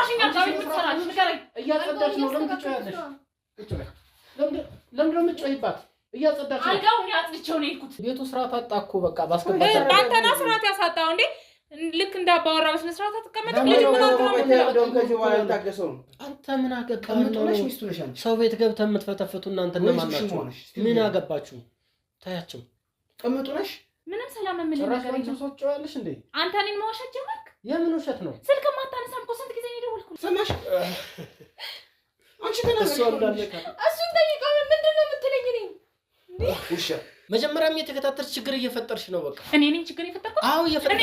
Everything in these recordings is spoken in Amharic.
ሰማሽኛል? ዳዊት ምትሰራሽ ንገረኝ። እያጸዳች ነው። ለምን ትጮያለሽ? ለምን የምትጮይባት? እያጸዳች ነው። አልጋውን ያጽድቼው ነው የሄድኩት። ቤቱ ስርዓት አጣ እኮ በቃ ባስገባሽ። አንተና ስርዓት ያሳጣው እንዴ? ልክ እንዳባወራ በስነ ስርዓት ተቀመጥክ። ልጅ ምን ነው? አንተ ምን አገባህ? ሰው ቤት ገብተህ የምትፈተፍቱ እናንተ እነማን ናችሁ? ምን አገባችሁ? ታያችሁ ቀመጡ ነሽ። ምንም ሰላም ምን ነገር ነው? ሰው ጮያለሽ እንዴ? አንተ እኔን መዋሸት ጀመርክ? የምን ውሸት ነው? ስልክ ማታነሳም እኮ ስንት ጊዜ ነው የደወልኩት? ሰማሽ? አንቺ ተናገሪ። እሱን ጠይቀው። ምንድን ነው የምትለኝ? እኔ ውሻ መጀመሪያም የተከታተልሽ ችግር እየፈጠርሽ ነው። በቃ እኔ ነኝ ችግር የፈጠርኩት? አዎ እየፈጠርሽ።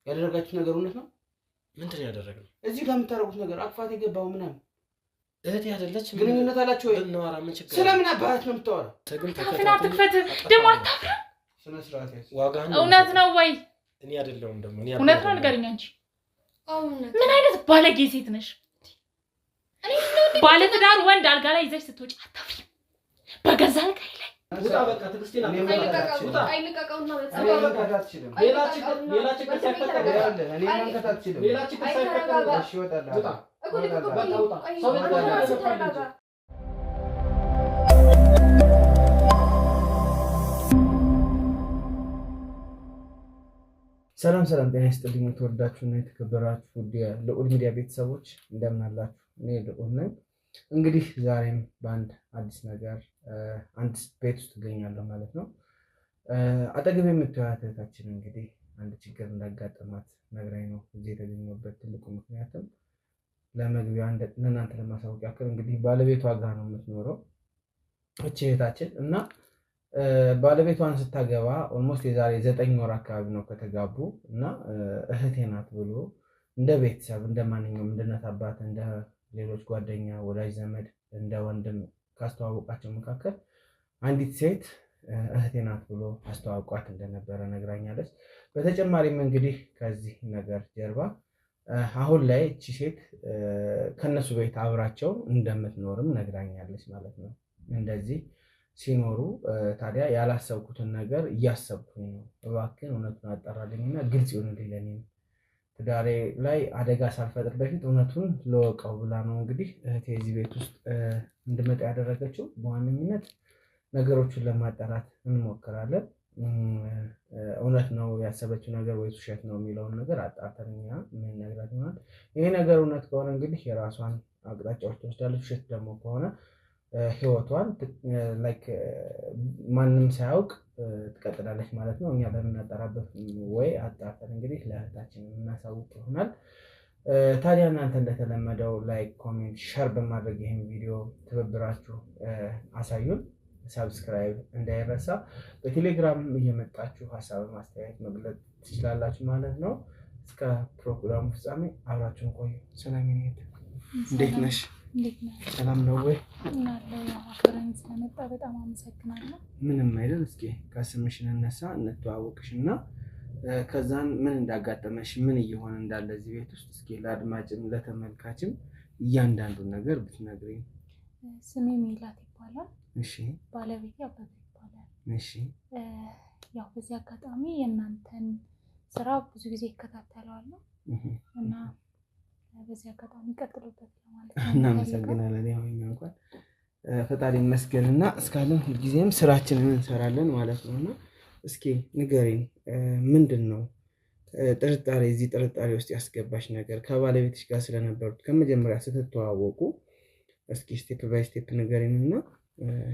ያደረጋችሁት ነገር እውነት ነው? ምንድን ነው ያደረግነው? እዚህ ጋር የምታደርጉት ነገር አቅፋት የገባው ምናምን እህቴ አይደለች? ግንኙነት አላችሁ ወይ? እናወራ። ምን ችግር? ስለምን አባህት ነው የምታወራው? ትክፈት ደግሞ አታፍራ። ስነ ስርዓት ያዝ። ዋጋህን እውነት ነው ወይ? እኔ አይደለሁም ደግሞ እኔ እውነት ነው ንገረኝ። አንቺ ምን አይነት ባለጌ ሴት ነሽ? ባለትዳር ወንድ አልጋ ላይ ይዘሽ ስትወጪ አታፍሪ? በገዛ አልጋዬ ላይ ውጣ። በቃ ትግስቴን ሌላ ችግር ሳይፈጠር ሰላም ጤና ይስጥልኝ። የተወደዳችሁና የተከበራችሁ የልዑል ሚዲያ ቤተሰቦች እንደምን አላችሁ? እኔ ልዑል ነኝ። እንግዲህ ዛሬም በአንድ አዲስ ነገር አንድ ቤት ውስጥ እገኛለሁ ማለት ነው። አጠገብ የምታዩት እህታችን እንግዲህ አንድ ችግር እንዳጋጠማት ነግራኝ ነው እዚህ የተገኘሁበት ትልቁ ምክንያትም ለመግቢያ ለእናንተ ለማሳወቅ ያክል እንግዲህ ባለቤቷ ጋር ነው የምትኖረው እቺ እህታችን እና ባለቤቷን ስታገባ ኦልሞስት የዛሬ 9 ወር አካባቢ ነው ከተጋቡ እና እህቴ ናት ብሎ እንደ ቤተሰብ እንደ ማንኛውም እንደ እናት አባት እንደ ሌሎች ጓደኛ ወዳጅ ዘመድ እንደ ወንድም ካስተዋወቃቸው መካከል አንዲት ሴት እህቴ ናት ብሎ አስተዋውቋት እንደነበረ ነግራኛለች። በተጨማሪም እንግዲህ ከዚህ ነገር ጀርባ አሁን ላይ እቺ ሴት ከነሱ ቤት አብራቸው እንደምትኖርም ነግራኛለች ማለት ነው። እንደዚህ ሲኖሩ ታዲያ ያላሰብኩትን ነገር እያሰብኩኝ ነው። እባክህን እውነቱን አጣራልኝና ግልጽ ይሁንልኝ ለኔ ትዳሬ ላይ አደጋ ሳልፈጥር በፊት እውነቱን ለወቀው ብላ ነው እንግዲህ እህቴ እዚህ ቤት ውስጥ እንድመጣ ያደረገችው። በዋነኝነት ነገሮችን ለማጣራት እንሞክራለን። እውነት ነው ያሰበችው ነገር ወይስ ውሸት ነው የሚለውን ነገር አጣርተንኛ ምን ነግራት ይሆናል። ይሄ ነገር እውነት ከሆነ እንግዲህ የራሷን አቅጣጫዎች ትወስዳለች። ውሸት ደግሞ ከሆነ ህይወቷን ላይክ ማንም ሳያውቅ ትቀጥላለች ማለት ነው። እኛ በምናጠራበት ወይ አጣርተን እንግዲህ ለእህታችን እናሳውቅ ይሆናል። ታዲያ እናንተ እንደተለመደው ላይክ፣ ኮሜንት፣ ሸር በማድረግ ይህን ቪዲዮ ትብብራችሁ አሳዩን። ሰብስክራይብ እንዳይረሳ። በቴሌግራም እየመጣችሁ ሀሳብ ማስተያየት መግለጽ ትችላላችሁ ማለት ነው። እስከ ፕሮግራሙ ፍጻሜ አብራችሁን ቆዩ። ሰላም ይሁን። እንዴት ነሽ? ሰላም ነው ወይ? ስለመጣ በጣም አመሰግናለሁ። ምንም አይደል። እስኪ ከስምሽ እንነሳ እንተዋወቅሽና ከዛን ምን እንዳጋጠመሽ ምን እየሆነ እንዳለ እዚህ ቤት ውስጥ እስኪ ለአድማጭም ለተመልካችም እያንዳንዱን ነገር ብትነግሪኝ። ስሜ ሜላት ይባላል። እሺ። ባለቤቴ አበበ ይባላል። እሺ። ያው በዚህ አጋጣሚ የእናንተን ስራ ብዙ ጊዜ ይከታተለዋለሁ እና በዚህ አጋጣሚ ቀጥሉበት ማለት ነው። እናመሰግናለን። ያው እኛ እንኳን ፈጣሪ ይመስገንና እስካለን ሁልጊዜም ስራችንን እንሰራለን ማለት ነውና እስኪ ንገሪኝ፣ ምንድን ነው ጥርጣሬ እዚህ ጥርጣሬ ውስጥ ያስገባሽ ነገር? ከባለቤትሽ ጋር ስለነበሩት ከመጀመሪያ ስትተዋወቁ እስኪ ስቴፕ ባይ ስቴፕ ንገሪኝና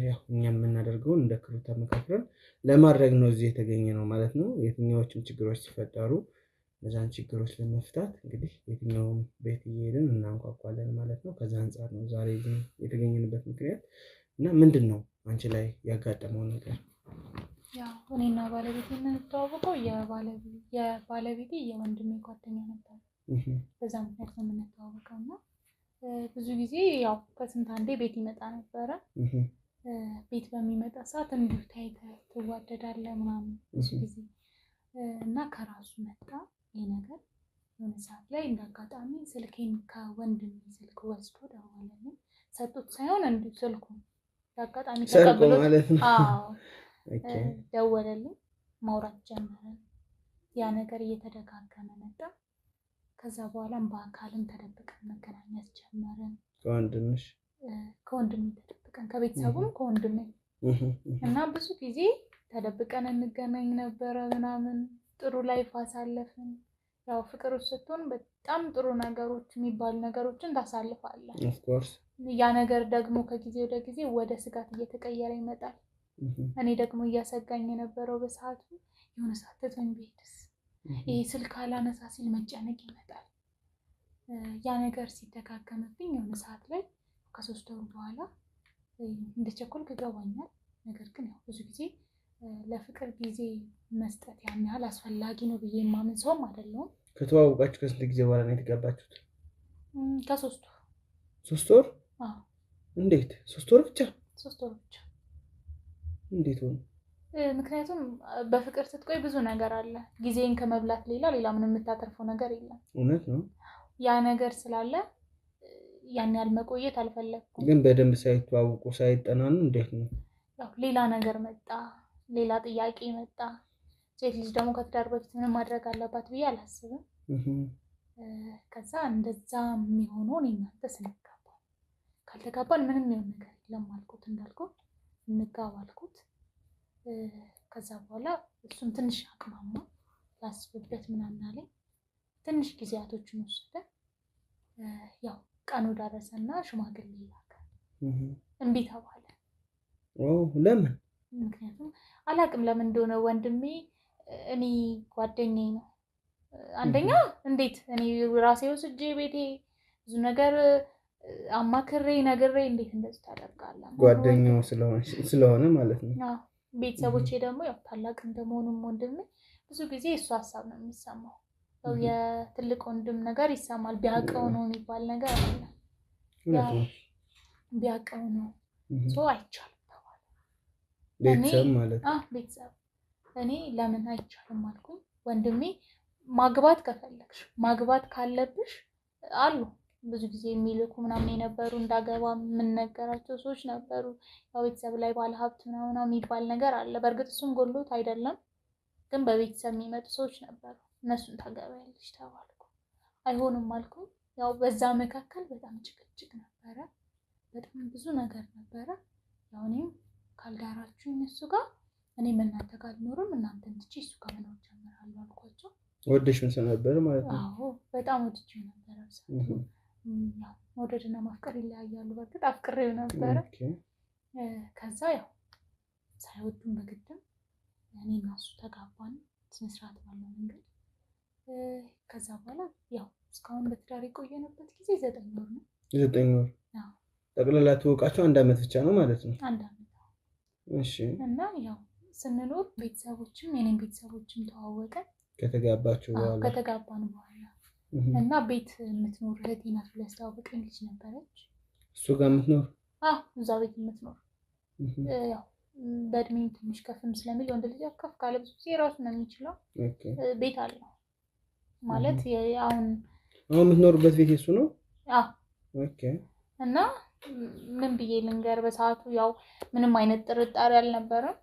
ያው እኛ የምናደርገውን እንደ ክሩ ተመካክረን ለማድረግ ነው እዚህ የተገኘ ነው ማለት ነው። የትኛዎችም ችግሮች ሲፈጠሩ እነዛን ችግሮች ለመፍታት እንግዲህ የትኛውም ቤት እየሄድን እናንኳኳለን ማለት ነው። ከዛ አንጻር ነው ዛሬ የተገኘንበት ምክንያት እና ምንድን ነው አንቺ ላይ ያጋጠመው ነገር? ያው እኔና ባለቤቴ የምንተዋወቀው የባለቤቴ የወንድሜ ጓደኛ ነበር። በዛ ምክንያት ነው የምንተዋወቀው እና ብዙ ጊዜ ያው ከስንት አንዴ ቤት ይመጣ ነበረ። ቤት በሚመጣ ሰዓት እንዲሁ ታይተህ ትዋደዳለህ ምናምን ብዙ ጊዜ እና ከራሱ መጣ ይሄ ነገር። የሆነ ሰዓት ላይ እንዳጋጣሚ ስልኬን ከወንድሜ ስልክ ወስዶ ደወለልኝ። ሰጡት ሳይሆን እንዲሁ ስልኩ እንዳጋጣሚ ተቀብሎ ማለት ነው። አዎ ደወለልኝ። ማውራት ጀመረን። ያ ነገር እየተደጋገመ መጣ። ከዛ በኋላም በአካልም ተደብቀን መገናኘት ጀመርን። ከወንድሜ ተደብቀን ከቤተሰቡም ከወንድሜ እና ብዙ ጊዜ ተደብቀን እንገናኝ ነበረ ምናምን ጥሩ ላይፍ አሳለፍን። ያው ፍቅር ውስጥ ስትሆን በጣም ጥሩ ነገሮች የሚባሉ ነገሮችን ታሳልፋለህ። ያ ነገር ደግሞ ከጊዜ ወደ ጊዜ ወደ ስጋት እየተቀየረ ይመጣል። እኔ ደግሞ እያሰጋኝ የነበረው በሰዓቱ የሆነ ሰዓት ትቶኝ ቢሄድስ፣ ይሄ ስልክ አላነሳ ሲል መጨነቅ ይመጣል። ያ ነገር ሲደጋገምብኝ የሆነ ሰዓት ላይ ከ3 ወር በኋላ እንደቸኮልኩ ይገባኛል። ነገር ግን ያው ብዙ ጊዜ ለፍቅር ጊዜ መስጠት ያን ያህል አስፈላጊ ነው ብዬ የማምን ሰውም አይደለሁም። ከተዋወቃችሁ ከስንት ጊዜ በኋላ ነው የተጋባችሁት? ከ3 ወር። 3 ወር? አዎ። እንዴት 3 ወር ብቻ? 3 ወር ብቻ። እንዴት ሆነ? ምክንያቱም በፍቅር ስትቆይ ብዙ ነገር አለ። ጊዜን ከመብላት ሌላ ምንም የምታተርፈው ነገር የለም። እውነት ነው። ያ ነገር ስላለ ያን ያህል መቆየት አልፈለኩም። ግን በደንብ ሳይተዋወቁ ሳይጠናኑ እንዴት ነው? ያው ሌላ ነገር መጣ፣ ሌላ ጥያቄ መጣ። ሴት ልጅ ደግሞ ከትዳር በፊት ምንም ማድረግ አለባት ብዬ አላስብም። ከዛ እንደዛ የሚሆነው እኔ እናንተ ስንጋባ፣ ካልተጋባን ምንም የሆነ ነገር የለም አልኩት። እንዳልኩት እንጋባ አልኩት። ከዛ በኋላ እሱም ትንሽ አቅማማ ላስብበት ምናምን አለኝ። ትንሽ ጊዜያቶችን ወሰደ። ያው ቀኑ ደረሰና ሽማግሌ ላከ። እምቢ ተባለ። ለምን? ምክንያቱም አላቅም ለምን እንደሆነ። ወንድሜ እኔ ጓደኛዬ ነው። አንደኛ እንዴት እኔ ራሴ ወስጄ ቤቴ ብዙ ነገር አማክሬ ነግሬ እንዴት እንደዚህ ታደርጋለህ? ጓደኛው ስለሆነ ማለት ነው። ቤተሰቦቼ ደግሞ ያው ታላቅ እንደመሆኑም ወንድሜ ብዙ ጊዜ እሱ ሀሳብ ነው የሚሰማው። ያው የትልቅ ወንድም ነገር ይሰማል። ቢያውቀው ነው የሚባል ነገር አለ። ቢያውቀው ነው ሰው አይቻልም ተባለ። ቤተሰብ ማለት ነው። ቤተሰብ እኔ ለምን አይቻልም አልኩኝ። ወንድሜ ማግባት ከፈለግሽ ማግባት ካለብሽ አሉ ብዙ ጊዜ የሚልኩ ምናምን የነበሩ እንዳገባ የምንነገራቸው ሰዎች ነበሩ። ያው ቤተሰብ ላይ ባለሀብት ምናምን የሚባል ነገር አለ። በእርግጥ እሱም ጎሎት አይደለም፣ ግን በቤተሰብ የሚመጡ ሰዎች ነበሩ። እነሱን ታገባያለሽ ተባልኩ። አይሆንም አልኩኝ። ያው በዛ መካከል በጣም ጭቅጭቅ ነበረ፣ በጣም ብዙ ነገር ነበረ። ያው እኔም ካልዳራችሁ እሱ ጋር እኔም እናንተ ጋር አልኖርም፣ እናንተን ትቼ እሱ ጋር መኖር ጀምራለሁ አልኳቸው። ወደሽ ምን ነበር ማለት ነው? አዎ በጣም ወድጄው ነበር። መውደድና ማፍቀር ይለያያሉ። በእርግጥ አፍቅሬው ነበረ። ከዛ ያው ሳይወዱን በግድም እኔና እሱ ተጋባን ስነስርዓት ባለው መንገድ። ከዛ በኋላ ያው እስካሁን በትዳር የቆየንበት ጊዜ 9 ወር ነው። 9 ወር? ጠቅላላ ትወቃቸው 1 ዓመት ብቻ ነው ማለት ነው? 1 ዓመት። እሺ። እና ያው ስንኖር ቤተሰቦችም የኔን ቤተሰቦችም ተዋወቀን ከተጋባን በኋላ እና ቤት የምትኖር እህቴ ናት ብላ ያስተዋወቀኝ ልጅ ነበረች። እሱ ጋር የምትኖር? እዛ ቤት የምትኖር ያው በእድሜ ትንሽ ከፍም ስለሚል ወንድ ልጅ ከፍ ካለ ብዙ ጊዜ ራሱ ነው የሚችለው። ቤት አለው ማለት አሁን የምትኖርበት ቤት የሱ ነው? እና ምን ብዬ ልንገር፣ በሰዓቱ ያው ምንም አይነት ጥርጣሬ አልነበረም።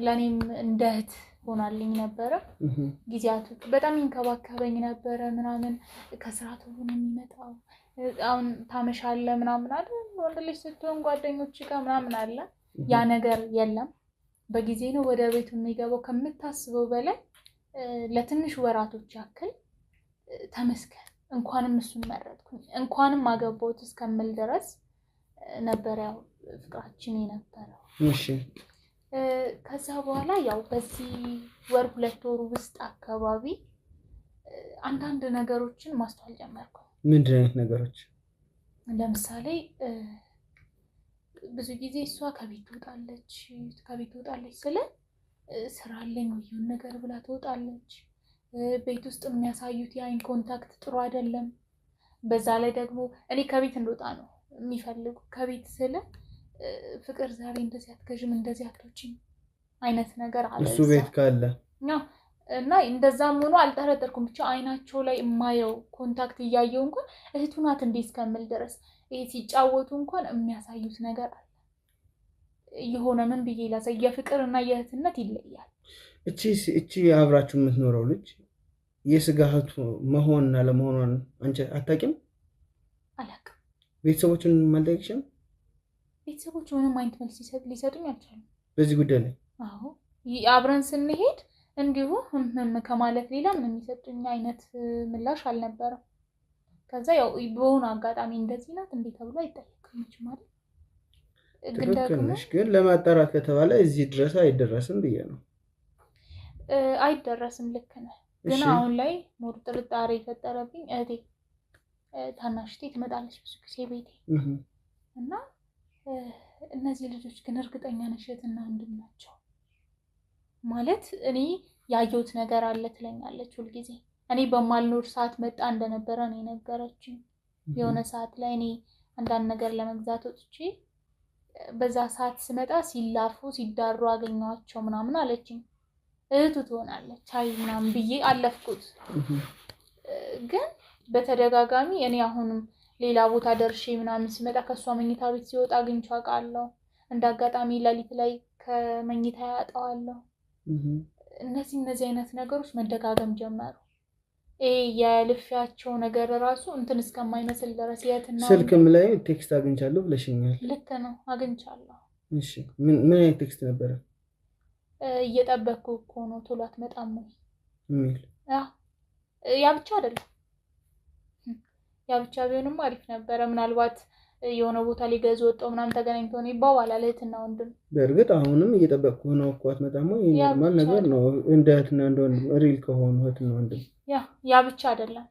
ለእኔም እንደ እህት ሆናልኝ ነበረ። ጊዜያቶች በጣም ይንከባከበኝ ነበረ ምናምን። ከስራ ቶሎ ነው የሚመጣው። አሁን ታመሻለህ ምናምን አለ። ወንድ ልጅ ስትሆን ጓደኞች ጋር ምናምን አለ። ያ ነገር የለም። በጊዜ ነው ወደ ቤቱ የሚገባው። ከምታስበው በላይ ለትንሽ ወራቶች ያክል ተመስገን፣ እንኳንም እሱን መረጥኩኝ፣ እንኳንም አገባሁት እስከምል ድረስ ነበር ያው ፍቅራችን የነበረው። እሺ። ከዛ በኋላ ያው በዚህ ወር 2 ወር ውስጥ አካባቢ አንዳንድ ነገሮችን ማስተዋል ጀመርኩ። ምንድን አይነት ነገሮች? ለምሳሌ ብዙ ጊዜ እሷ ከቤት ትወጣለች ስለ ስራ አለኝ ወይ የሆነ ነገር ብላ ትወጣለች። ቤት ውስጥ የሚያሳዩት የአይን ኮንታክት ጥሩ አይደለም። በዛ ላይ ደግሞ እኔ ከቤት እንደወጣ ነው የሚፈልጉ። ከቤት ስለ ፍቅር ዛሬ እንደዚህ አትገዥም፣ እንደዚህ አትወጪም አይነት ነገር አለ እሱ ቤት ካለ እና እንደዛም ሆኖ አልጠረጠርኩም። ብቻ አይናቸው ላይ የማየው ኮንታክት እያየው እንኳን እህቱ ናት እንዴ እስከምል ድረስ ይሄ ሲጫወቱ እንኳን የሚያሳዩት ነገር አለ። የሆነ ምን ብዬ ላሳይ፣ የፍቅር እና የእህትነት ይለያል። እቺ አብራችሁ የምትኖረው ልጅ የስጋ እህቱ መሆንና ለመሆኗን አንቺ አታውቂም? አላውቅም። ቤተሰቦችን አልጠየቅሽም? ቤተሰቦች ምንም አይነት መልስ ሊሰጡኝ አልቻሉም በዚህ ጉዳይ ላይ። አዎ አብረን ስንሄድ እንዲሁ ከማለት ሌላ ምንም የሚሰጡኝ አይነት ምላሽ አልነበረም። ከዛ ያው በሆነ አጋጣሚ እንደዚህ ናት እንዴ ተብሎ አይጠየቅም ማለት ግን ለማጣራት ከተባለ እዚህ ድረስ አይደረስም ብዬ ነው። አይደረስም፣ ልክ ነህ። ግን አሁን ላይ ሞር ጥርጣሬ የፈጠረብኝ እህቴ ታናሽቴ ትመጣለች ብዙ ጊዜ ቤቴ እና እነዚህ ልጆች ግን እርግጠኛ ነሽ እህትና ወንድም ናቸው ማለት እኔ ያየሁት ነገር አለ ትለኛለች ሁልጊዜ። እኔ በማልኖር ሰዓት መጣ እንደነበረ ነው የነገረችኝ። የሆነ ሰዓት ላይ እኔ አንዳንድ ነገር ለመግዛት ወጥቼ በዛ ሰዓት ስመጣ ሲላፉ ሲዳሩ አገኘኋቸው ምናምን አለችኝ። እህቱ ትሆናለች አይ ምናምን ብዬ አለፍኩት። ግን በተደጋጋሚ እኔ አሁንም ሌላ ቦታ ደርሼ ምናምን ስመጣ ከሷ መኝታ ቤት ሲወጣ አግኝቼው አውቃለሁ። እንደ አጋጣሚ ሌሊት ላይ ከመኝታ ያጣዋለሁ። እነዚህ አይነት ነገሮች መደጋገም ጀመሩ። የልፊያቸው ነገር ራሱ እንትን እስከማይመስል ድረስ የትና ስልክም ላይ ቴክስት አግኝቻለሁ ብለሽኛል። ልክ ነው አግኝቻለሁ። እሺ ምን አይነት ቴክስት ነበረ? እየጠበቅኩ እኮ ነው ቶሎ አትመጣም ወይ ሚል። ያ ብቻ አይደለም። ያ ብቻ ቢሆንም አሪፍ ነበረ። ምናልባት የሆነ ቦታ ሊገዙ ወጣው ምናምን ተገናኝተው ነው ይባባላል እህትና ወንድም። በእርግጥ አሁንም እየጠበቅኩ ነው እኮ አትመጣም ወይ ኖርማል ነገር ነው። እንደ እህትና እንደ ወንድም ሪል ከሆኑ እህትና ወንድም ያ ብቻ አይደለም።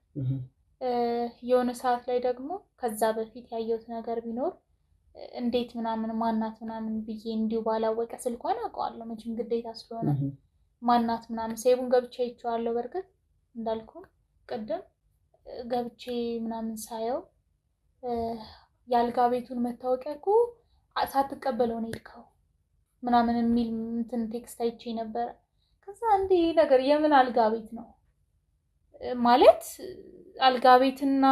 የሆነ ሰዓት ላይ ደግሞ ከዛ በፊት ያየሁት ነገር ቢኖር እንዴት ምናምን ማናት ምናምን ብዬ እንዲሁ ባላወቀ ስልኳን አውቀዋለሁ መቼም ግዴታ ስለሆነ ማናት ምናምን ሴቡን ገብቼ አይቼዋለሁ። በርግጥ እንዳልኩ ቅድም ገብቼ ምናምን ሳየው የአልጋ ቤቱን መታወቂያ እኮ ሳትቀበለው ነው የሄድከው ምናምን የሚል እንትን ቴክስት አይቼ ነበረ። ከዛ እንዴ ነገር የምን አልጋ ቤት ነው ማለት አልጋ ቤትና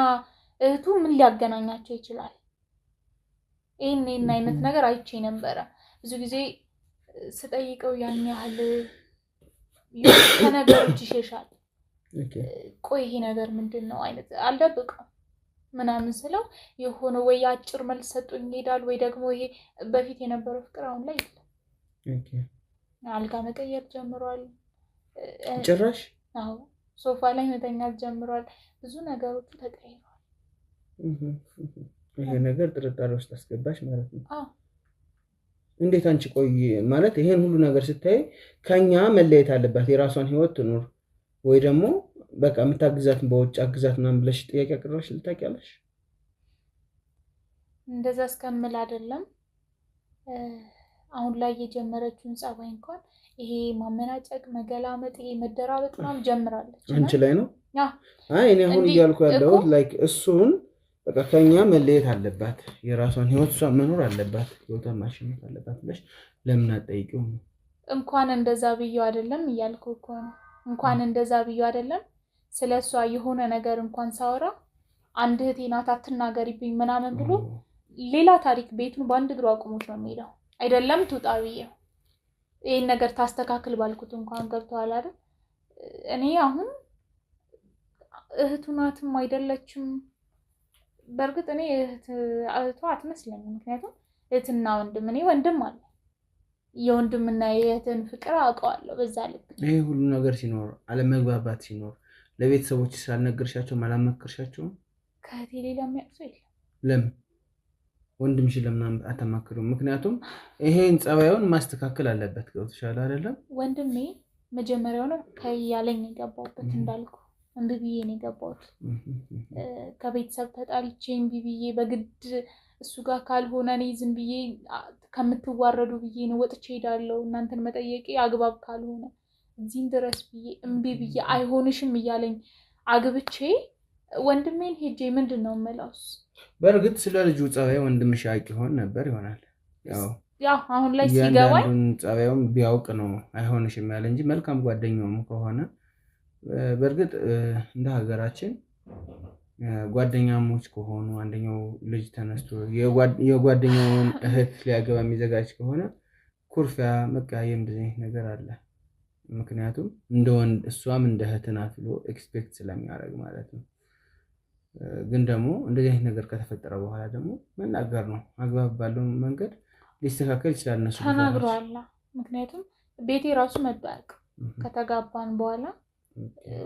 እህቱ ምን ሊያገናኛቸው ይችላል? ይሄን አይነት ነገር አይቼ ነበረ። ብዙ ጊዜ ስጠይቀው ያን ያህል ከነገሮች ይሸሻል። ቆይ ይሄ ነገር ምንድን ነው አይነት አልደብቀው ምናምን ስለው የሆነ ወይ አጭር መልስ ሰጡኝ ይሄዳል፣ ወይ ደግሞ ይሄ በፊት የነበረው ፍቅር አሁን ላይ የለም። አልጋ መቀየር ጀምሯል ጭራሽ። አዎ ሶፋ ላይ መተኛት ጀምሯል። ብዙ ነገሮቹ ተቀይረዋል። ይሄ ነገር ጥርጣሬ ውስጥ አስገባሽ ማለት ነው። እንዴት አንቺ ቆይ ማለት ይሄን ሁሉ ነገር ስታይ ከኛ መለየት አለባት የራሷን ህይወት ትኖር ወይ ደግሞ በቃ የምታግዛትን በውጭ አግዛት ምናምን ብለሽ ጥያቄ አቅርበሽ ልታውቂያለሽ? እንደዛ እስከምል አይደለም። አሁን ላይ የጀመረችውን ጸባይ እንኳን ይሄ ማመናጨቅ፣ መገላመጥ፣ ይሄ መደራበጥ ምናምን ጀምራለች። አንቺ ላይ ነው? አይ እኔ አሁን እያልኩ ያለሁት ላይክ እሱን በቃ ከኛ መለየት አለባት፣ የራሷን ህይወት እሷ መኖር አለባት፣ ህይወቷን ማሸነፍ አለባት ብለሽ ለምን አትጠይቂውም? እንኳን እንደዛ ብዬ አይደለም እያልኩ እኮ ነው። እንኳን እንደዛ ብዬ አይደለም ስለሷ የሆነ ነገር እንኳን ሳወራ አንድ እህቴ ናት አትናገሪብኝ ምናምን ብሎ ሌላ ታሪክ ቤቱን በአንድ እግሩ አቁሞት ነው የሚሄደው። አይደለም ትውጣ ብዬው ይሄን ነገር ታስተካክል ባልኩት እንኳን ገብተዋል አይደል? እኔ አሁን እህቱ ናትም አይደለችም። በእርግጥ እኔ እህቷ አትመስለኝም። ምክንያቱም እህትና ወንድም እኔ ወንድም አለ የወንድምና የእህትን ፍቅር አውቀዋለሁ። በዛ ልክ ይሄ ሁሉ ነገር ሲኖር አለመግባባት ሲኖር ለቤተሰቦች ስላልነገርሻቸው አላመከርሻቸውም? ከእህቴ ሌላ የሚያውቅ ሰው የለም። ለምን ወንድምሽን ለምን አታማክሪውም? ምክንያቱም ይሄን ጸባዩን ማስተካከል አለበት። ገብቶሻል አይደለም? ወንድሜ መጀመሪያው ነው ከያለኝ የገባሁበት እንዳልኩ እምቢ ብዬ ነው የገባሁት። ከቤተሰብ ተጣልቼ እምቢ ብዬ በግድ እሱ ጋር ካልሆነ እኔ ዝም ብዬ ከምትዋረዱ ብዬ ነው ወጥቼ ሄዳለሁ። እናንተን መጠየቄ አግባብ ካልሆነ እዚህም ድረስ ብዬ እምቢ ብዬ አይሆንሽም እያለኝ አግብቼ ወንድሜን ሄጄ ምንድን ነው የምለውስ? በእርግጥ ስለ ልጁ ጸባይ ወንድምሽ ያውቅ ይሆን ነበር ይሆናል። ያው አሁን ላይ ሲገባኝ ጸባዩን ቢያውቅ ነው አይሆንሽም ያለ እንጂ መልካም ጓደኛውም ከሆነ በእርግጥ እንደ ሀገራችን ጓደኛሞች ከሆኑ አንደኛው ልጅ ተነስቶ የጓደኛውን እህት ሊያገባ የሚዘጋጅ ከሆነ ኩርፊያ፣ መቀያየም እንደዚህ ነገር አለ። ምክንያቱም እንደ ወንድ እሷም እንደ እህት ናት ብሎ ኤክስፔክት ስለሚያደርግ ማለት ነው። ግን ደግሞ እንደዚህ አይነት ነገር ከተፈጠረ በኋላ ደግሞ መናገር ነው። አግባብ ባለው መንገድ ሊስተካከል ይችላል። እነሱ ተናግረዋል። ምክንያቱም ቤቴ ራሱ መጥቶ አያውቅም ከተጋባን በኋላ።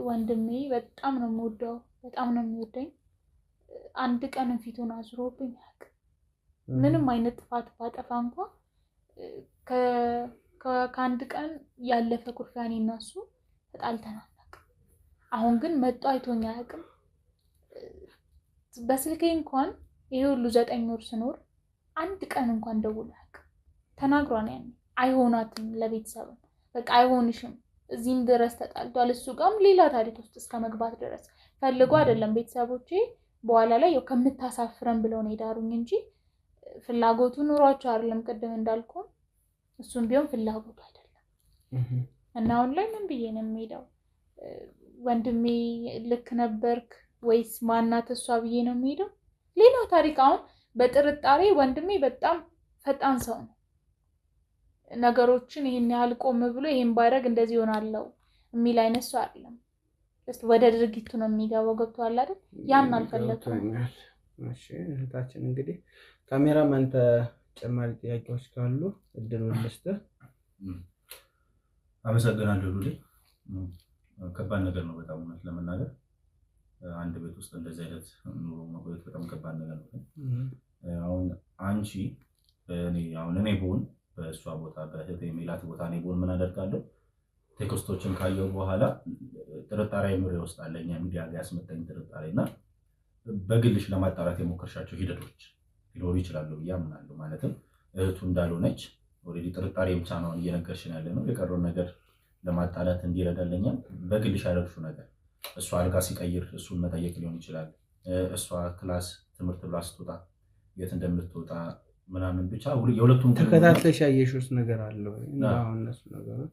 ወንድሜ በጣም ነው የምወደው፣ በጣም ነው የሚወደኝ። አንድ ቀን ፊቱን አዙሮብኝ አያውቅም። ምንም አይነት ጥፋት ባጠፋ እንኳን ከአንድ ቀን ያለፈ ኩርፊያ እኔ እና እሱ ተጣልተን አናውቅም። አሁን ግን መጥቶ አይቶኝ አያውቅም። በስልኬ እንኳን ይሄ ሁሉ 9 ወር ስኖር አንድ ቀን እንኳን ደውሎ አያውቅም። ተናግሯን ያኔ አይሆናትም፣ ለቤተሰብም በቃ አይሆንሽም፣ እዚህም ድረስ ተጣልቷል። እሱ ጋርም ሌላ ታሪክ ውስጥ እስከ መግባት ድረስ ፈልጎ አይደለም። ቤተሰቦቼ በኋላ ላይ ያው ከምታሳፍረን ብለው ነው የዳሩኝ እንጂ ፍላጎቱ ኑሯቸው አይደለም። ቅድም እንዳልኩ እሱም ቢሆን ፍላጎቱ አይደለም። እና አሁን ላይ ምን ብዬ ነው የምሄደው? ወንድሜ ልክ ነበርክ ወይስ ማናት እሷ ብዬ ነው የምሄደው? ሌላ ታሪክ። አሁን በጥርጣሬ ወንድሜ በጣም ፈጣን ሰው ነው። ነገሮችን ይሄን ያህል ቆም ብሎ ይሄን ባይረግ እንደዚህ ይሆናለው የሚል አይነት ሰው አይደለም። ወደ ድርጊቱ ነው የሚገባው። ገብቶሃል አይደል? ያን አልፈለኩም። እሺ እህታችን፣ እንግዲህ ካሜራማን ተጨማሪ ጥያቄዎች ካሉ እድሉን ልስጥህ። አመሰግናለሁ ሉሌ። ከባድ ነገር ነው በጣም እውነት ለመናገር አንድ ቤት ውስጥ እንደዚህ አይነት ኑሮ መቆየት በጣም ከባድ ነገር ነው። አሁን አንቺ እኔ ብሆን በእሷ ቦታ በእህቴ ሜላት ቦታ እኔ ብሆን ምን አደርጋለሁ? ቴክስቶችን ካየው በኋላ ጥርጣሬ ምሬ ውስጥ አለኝ ሚዲያ ጋር ያስመጣኝ ጥርጣሬ እና በግልሽ ለማጣራት የሞከርሻቸው ሂደቶች ሊኖሩ ይችላሉ ብዬ አምናለሁ። ማለትም እህቱ እንዳልሆነች ኦልሬዲ ጥርጣሬ ብቻ ነው እየነገርሽን ያለ ነው። የቀረውን ነገር ለማጣላት እንዲረዳልኛል በግልሽ ያደረግሽው ነገር እሷ አልጋ ሲቀይር እሱን መጠየቅ ሊሆን ይችላል። እሷ ክላስ ትምህርት ብላ ስትወጣ የት እንደምትወጣ ምናምን ብቻ የሁለቱም ተከታትለሽ ያየሽውስ ነገር አለ ወይ? አሁን እነሱ ነገሮች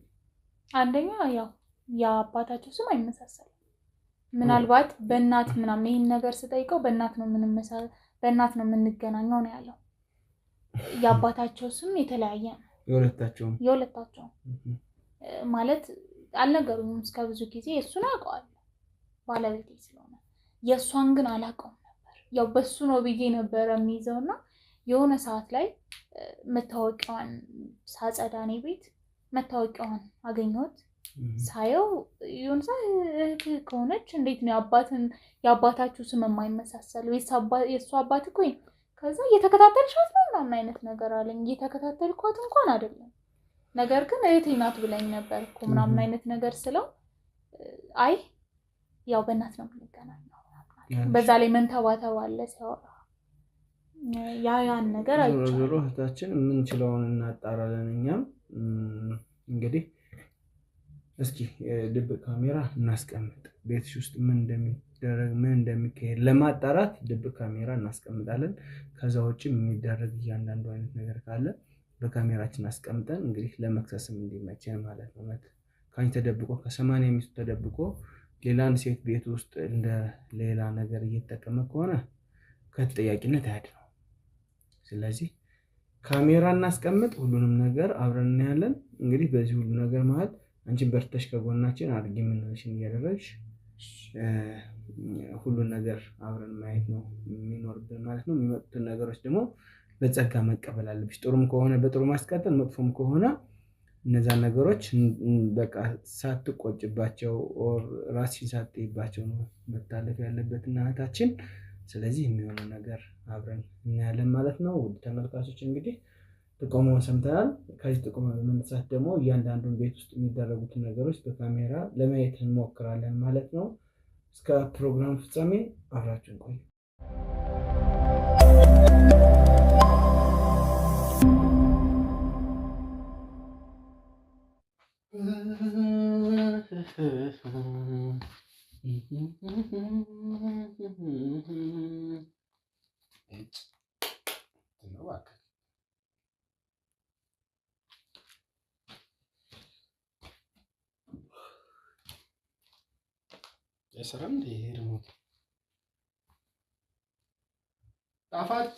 አንደኛ ያው የአባታቸው ስም አይመሳሰልም። ምናልባት በእናት ምናምን ይህን ነገር ስጠይቀው በእናት ነው የምንገናኘው ነው ያለው። የአባታቸው ስም የተለያየ ነው። የሁለታቸውም ማለት አልነገሩኝም እስከ ብዙ ጊዜ። እሱን አውቀዋለሁ ባለቤቴ ስለሆነ፣ የእሷን ግን አላውቀውም ነበር። ያው በሱ ነው ብዬ ነበረ የሚይዘው እና የሆነ ሰዓት ላይ መታወቂያዋን ሳጸዳ እኔ ቤት መታወቂያዋን አገኘሁት። ሳየው የሆነ እህት ከሆነች እንዴት ነው የአባታችሁ ስም የማይመሳሰል? የእሱ አባት እኮ ከዛ እየተከታተልሻት ነው ምናምን አይነት ነገር አለኝ። እየተከታተልኳት እንኳን አይደለም፣ ነገር ግን እህቴ ናት ብላኝ ነበር እኮ ምናምን አይነት ነገር ስለው አይ ያው በእናት ነው የምንገናኘው። በዛ ላይ መንተባተብ አለ ሲያወራ ያን ነገር አይቻልም። ዞሮ እህታችን የምንችለውን እናጣራለን። እኛም እንግዲህ እስኪ ድብቅ ካሜራ እናስቀምጥ። ቤትሽ ውስጥ ምን እንደሚደረግ ምን እንደሚካሄድ ለማጣራት ድብቅ ካሜራ እናስቀምጣለን። ከዛ ውጭ የሚደረግ እያንዳንዱ አይነት ነገር ካለ በካሜራችን አስቀምጠን እንግዲህ ለመክሰስም እንዲመቸን ማለት ነው። ከአንቺ ተደብቆ ከ80 ሚስቱ ተደብቆ ሌላን ሴት ቤት ውስጥ እንደ ሌላ ነገር እየተጠቀመ ከሆነ ከተጠያቂነት አያድነው። ስለዚህ ካሜራ እናስቀምጥ፣ ሁሉንም ነገር አብረን እናያለን። እንግዲህ በዚህ ሁሉ ነገር መሀል አንቺን በርተሽ ከጎናችን አድርጊ የምንልሽን እያደረግሽ ሁሉን ነገር አብረን ማየት ነው የሚኖርብን ማለት ነው። የሚመጡትን ነገሮች ደግሞ በጸጋ መቀበል አለብሽ። ጥሩም ከሆነ በጥሩ ማስቀጠል፣ መጥፎም ከሆነ እነዛን ነገሮች በቃ ሳትቆጭባቸው ራስሽን ሳትይባቸው ነው መታለፍ ያለበት እናታችን። ስለዚህ የሚሆነው ነገር አብረን እናያለን ማለት ነው። ውድ ተመልካቾች እንግዲህ ጥቆማውን ሰምተናል። ከዚህ ጥቆማ በመነሳት ደግሞ እያንዳንዱን ቤት ውስጥ የሚደረጉትን ነገሮች በካሜራ ለማየት እንሞክራለን ማለት ነው። እስከ ፕሮግራም ፍጻሜ አብራችሁን ቆዩ። የሰራም እንደ ይሄ ሪሞት ጣፋጭ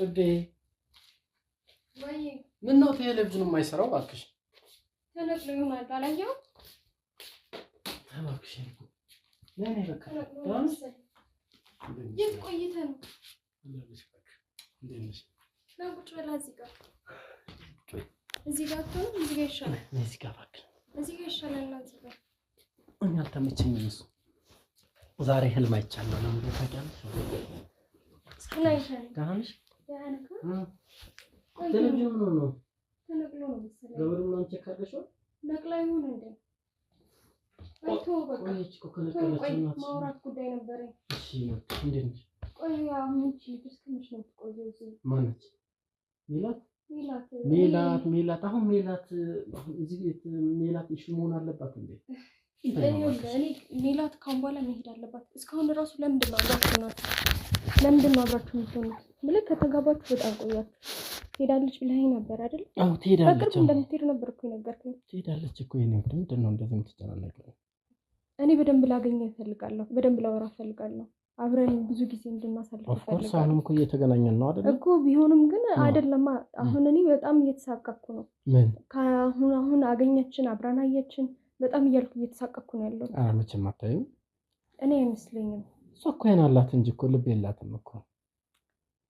ውዴ ምን ነው ቴሌቪዥኑ የማይሰራው? እባክሽ ተነቅሎ ይሆናል አላየኸውም? እባክሽ ነይ በቃ የት ቆይተህ ነው? ቁጭ በላ እዚህ ጋር አትሆንም? እዚህ ጋር ይሻላል። እዚህ ጋር እባክሽ እዚህ ጋር ይሻላል። እዚህ ጋር እኔ አልተመቸኝም። እሱ ዛሬ ህልም አይቻለሁ ነው የምልህ። ታውቂያለሽ? ደህና ነሽ? ቴሌቪዥኑ ነው ተነቅሎ ነው መሰለኝ። ገበሩን ነው ቼክ አድርገሽው? ነቅላ ይሁን እንዴ? አይቶ በቃ ቆይች እኮ ከነቀለች ነው። ማውራት ጉዳይ ነበረኝ። እሺ እንዴት ነሽ? ቆይ አሁን እቺ ትንሽ ነው የምትቆየው እዚህ። ማነች? ሜላት አሁን ሜላት እዚህ ቤት ሜላት እሺ መሆን አለባት እንዴ? እኔ ሜላት ካሁን በኋላ መሄድ አለባት። እስካሁን ራሱ ለምንድን ነው አብራችሁ የምትሆኑት? ምልክ ከተጋባችሁ በጣም ቆያችሁ። ትሄዳለች ብለኸኝ ነበር አይደል? አዎ ትሄዳለች። በቅርብ እንደምትሄድ ነበር እኮ የነገርከኝ። ትሄዳለች እኮ የኔ ወድ። ምንድን ነው እንደዚህ የምትጨናነቀው? እኔ በደንብ ላገኘህ እፈልጋለሁ። በደንብ ላወራ እፈልጋለሁ። አብረን ብዙ ጊዜ እንድናሳልፍ ኦፍ ኮርስ አሁንም እኮ እየተገናኘን ነው አይደል? እኮ ቢሆንም ግን አይደለማ። አሁን እኔ በጣም እየተሳቀቅኩ ነው። ምን አሁን አገኘችን፣ አብራን አየችን፣ በጣም እያልኩ እየተሳቀቅኩ ነው ያለው። ኧረ መቼም አታይም። እኔ አይመስለኝም። እሷ እኮ አይን አላት እንጂ እኮ ልብ የላትም እኮ።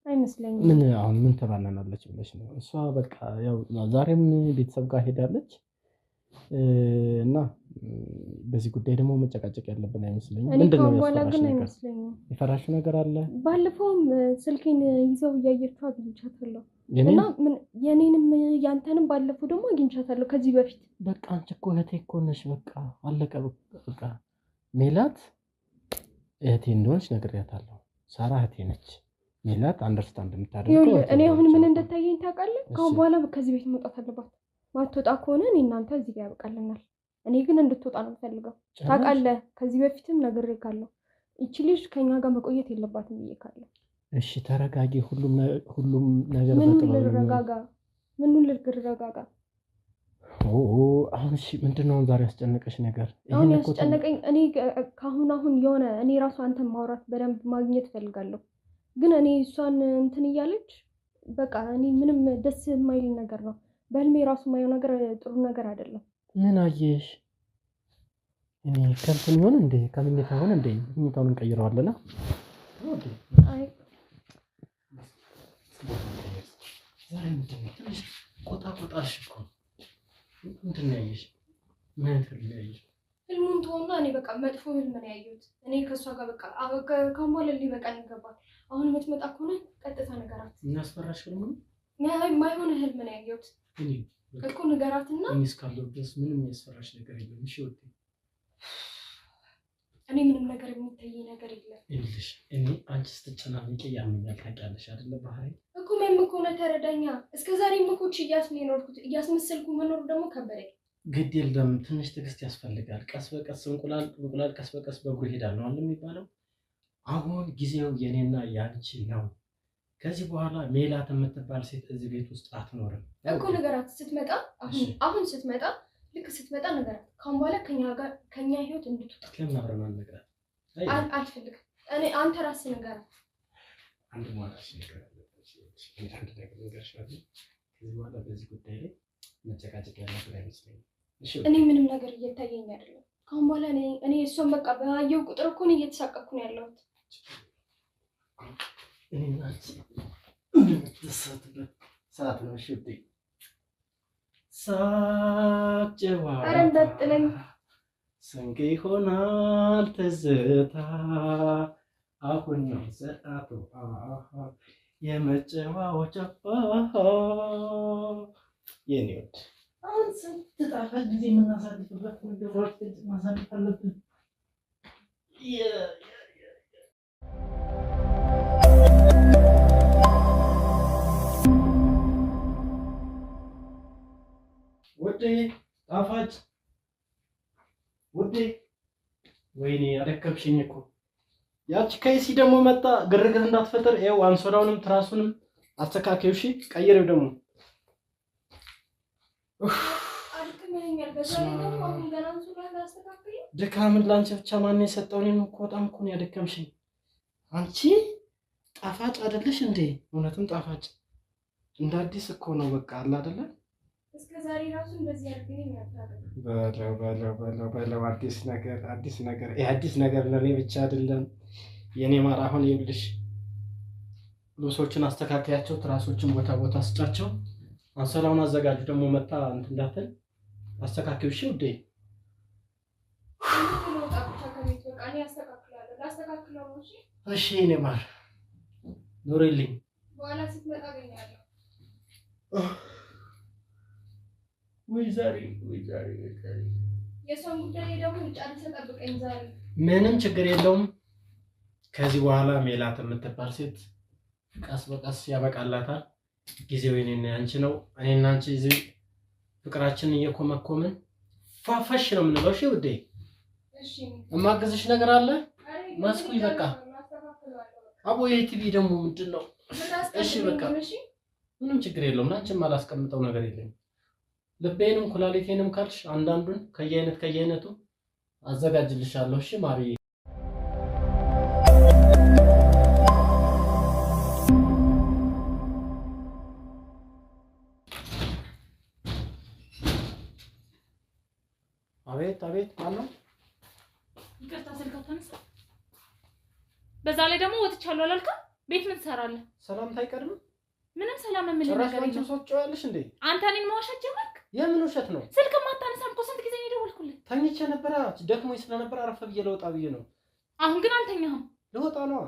አይመስለኝም። ምን አሁን ምን ተባናናለች ብለሽ ነው? እሷ በቃ ያው ዛሬም ቤተሰብ ጋር ሄዳለች እና በዚህ ጉዳይ ደግሞ መጨቃጨቅ ያለብን አይመስለኝም። ምንድነው የፈራሽው ነገር አለ? ባለፈውም ስልኬን ይዘው እያየችው አግኝቻታለሁ እና የኔንም ያንተንም ባለፈው ደግሞ አግኝቻታለሁ ከዚህ በፊት። በቃ አንቺ እኮ እህቴ እኮ ነሽ። በቃ አለቀ። በቃ ሜላት እህቴ እንደሆነች ነግሬያታለሁ። ሳራ እህቴ ነች። ሜላት አንደርስታንድ የምታደርገው እኔ አሁን ምን እንደታየኝ ታውቃለህ? ካሁን በኋላ ከዚህ ቤት መውጣት አለባት። ማትወጣ ከሆነ እኔ እናንተ እዚህ ጋር ያበቃልናል። እኔ ግን እንድትወጣ ነው የምፈልገው። ታውቃለህ፣ ከዚህ በፊትም ነግሬካለሁ። እቺ ልጅ ከኛ ጋር መቆየት የለባትም ብዬካለሁ። እሺ ተረጋጊ። ሁሉም ነገር ምኑን ልረጋጋ? አሁን እሺ ምንድነው ዛሬ ያስጨነቀሽ ነገር? አሁን ያስጨነቀኝ እኔ አሁን የሆነ እኔ ራሱ አንተን ማውራት በደንብ ማግኘት ፈልጋለሁ። ግን እኔ እሷን እንትን እያለች በቃ እኔ ምንም ደስ የማይል ነገር ነው። በህልሜ ራሱ ማየው ነገር ጥሩ ነገር አይደለም። ምን አየሽ? እኔ ከንትን ይሆን እንዴ? ከምኝታ ሆነ እንዴ? ምኝታውን እንቀይረዋለና አይ ዛሬ ምንድነው ትንሽ ቆጣሽ እኮ ምንድን ነው ያየሽ? ምን ትልያየሽ? ህልሙን ተወውና እኔ በቃ መጥፎ ህልም ነው ያየሁት። እኔ ከሷ ጋር በቃ ካሁን በኋላ ሊበቃኝ ይገባል። አሁን የምትመጣ ከሆነ ቀጥታ ነገራት። እናስፈራሽ ህልም ነው? ማይሆን ህልም ነው ያየሁት እኮ ንገራትና። እኔ እስካለሁ ድረስ ምንም የሚያስፈራሽ ነገር የለም። እሺ ወዴ እኔ ምንም ነገር የሚታይ ነገር የለም። ይልሽ እኔ አንቺ ስትጨናነቂ ያምኛል። ታውቂያለሽ አይደለ? ባህሪ እኮ ምንም እኮ ነው ተረዳኛ። እስከዛሬም እኮ እያስመሰልኩት እያስመሰልኩ መኖር ደግሞ ከበደኝ። ግድ የለም ትንሽ ትዕግስት ያስፈልጋል። ቀስ በቀስ እንቁላል ቀስ በቀስ በእግሩ ይሄዳል ነው የሚባለው። አሁን ጊዜው የኔና ያንቺ ነው። ከዚህ በኋላ ሜላት የምትባል ሴት እዚህ ቤት ውስጥ አትኖርም እኮ። ነገራት ስትመጣ አሁን ስትመጣ ልክ ስትመጣ ነገራት። ካሁን በኋላ ከኛ ህይወት እንድትወጣ። ለምን አብረን አንነግራት? አልፈልግም። እኔ አንተ ራስህ ነገራት። አንድ ማለት ነገር አለበት። አንድ ነገር ነገርሻለሁ። ከዚህ በኋላ በዚህ ጉዳይ ላይ መጨቃጨቅ ያለብን አይመስለኝም። እኔ ምንም ነገር እየታየኝ አይደለም። ካሁን በኋላ እኔ እሷን በቃ ባየው ቁጥር እኮ ነው እየተሳቀቅኩ ነው ያለሁት። እኔና አንቺ ሰዓት ነው። እሺ ውዴ ሳጨዋ ኧረ እንዳትጥለኝ። ስንቅ ይሆናል ትዝታ። አሁን ነው ሰዓቱ የመጨዋወቻ የኔ ወድ። አሁን ስንት ጣፋጭ ጊዜ የምናሳልፍበት ነገሮች ማሳለፍ አለብን። ውዴ ጣፋጭ ውዴ። ወይኔ አደከምሽኝ እኮ። ያቺ ከይሲ ደግሞ መጣ። ግርግር እንዳትፈጠር ይኸው አንሶላውንም ትራሱንም አስተካከዩ። እሺ ቀይሬው ደግሞ ድካምን ላንቺ ብቻ ማን የሰጠው? እኔን እኮ በጣም እኮ ነው ያደከምሽኝ። አንቺ ጣፋጭ አይደለሽ እንዴ? እውነትም ጣፋጭ እንደ አዲስ እኮ ነው በቃ አለ አይደለ? እስከ ዛሬ ራሱ እንደዚህ አድርገኝ ያታገል በለው አዲስ ነገር ይሄ አዲስ ነገር ለኔ ብቻ አይደለም የኔ ማር። አሁን ይኸውልሽ ልብሶችን አስተካክያቸው፣ ትራሶችን ቦታ ቦታ ስጫቸው፣ አንሶላውን አዘጋጁ። ደግሞ መጣ እንትን እንዳትል አስተካክዩ። እሺ ውዴ እሺ እኔ ማር ኑሪልኝ። በኋላ ስትመጣ አገኛለሁ። ወይ ዛሬ የሰው ጉዳይ ደግሞ ጨርሰህ ጠብቀኝ ዛሬ። ምንም ችግር የለውም። ከዚህ በኋላ ሜላት የምትባል ሴት ቀስ በቀስ ያበቃላታል። ጊዜው የኔና ያንቺ ነው። እኔና አንቺ እዚህ ፍቅራችንን እየኮመኮምን ፋፋሽ ነው የምንለው። እሺ ውዴ እሺ እማግዝሽ ነገር አለ ማስኩኝ። በቃ አቦ የቲቪ ደግሞ ምንድን ነው? እሺ በቃ ምንም ችግር የለውም። ላንቺም አላስቀምጠው ነገር የለም። ልቤንም ኩላሊቴንም ካልሽ አንዳንዱን ከየአይነቱ አዘጋጅልሻለሁ። እሺ ማርዬ አቤት ማነው? ይቅርታ ስልክ አታነሳ። በዛ ላይ ደግሞ ወጥቻለሁ አላልክም? ቤት ምን ትሰራለህ? ሰላምታ አይቀድምም? ምንም ሰላም የምልህ ነገር የለም። ጭራሽ ሰው ያለሽ እንዴ? አንተ እኔን መዋሸት ጀመርክ? የምን ውሸት ነው? ስልክም አታነሳም እኮ ስንት ጊዜ ነው የደወልኩልህ? ተኝቼ ነበረ፣ ደክሞኝ ስለነበረ አረፈ ብዬ ልወጣ ብዬ ነው። አሁን ግን አልተኛህም? ልወጣ ነው።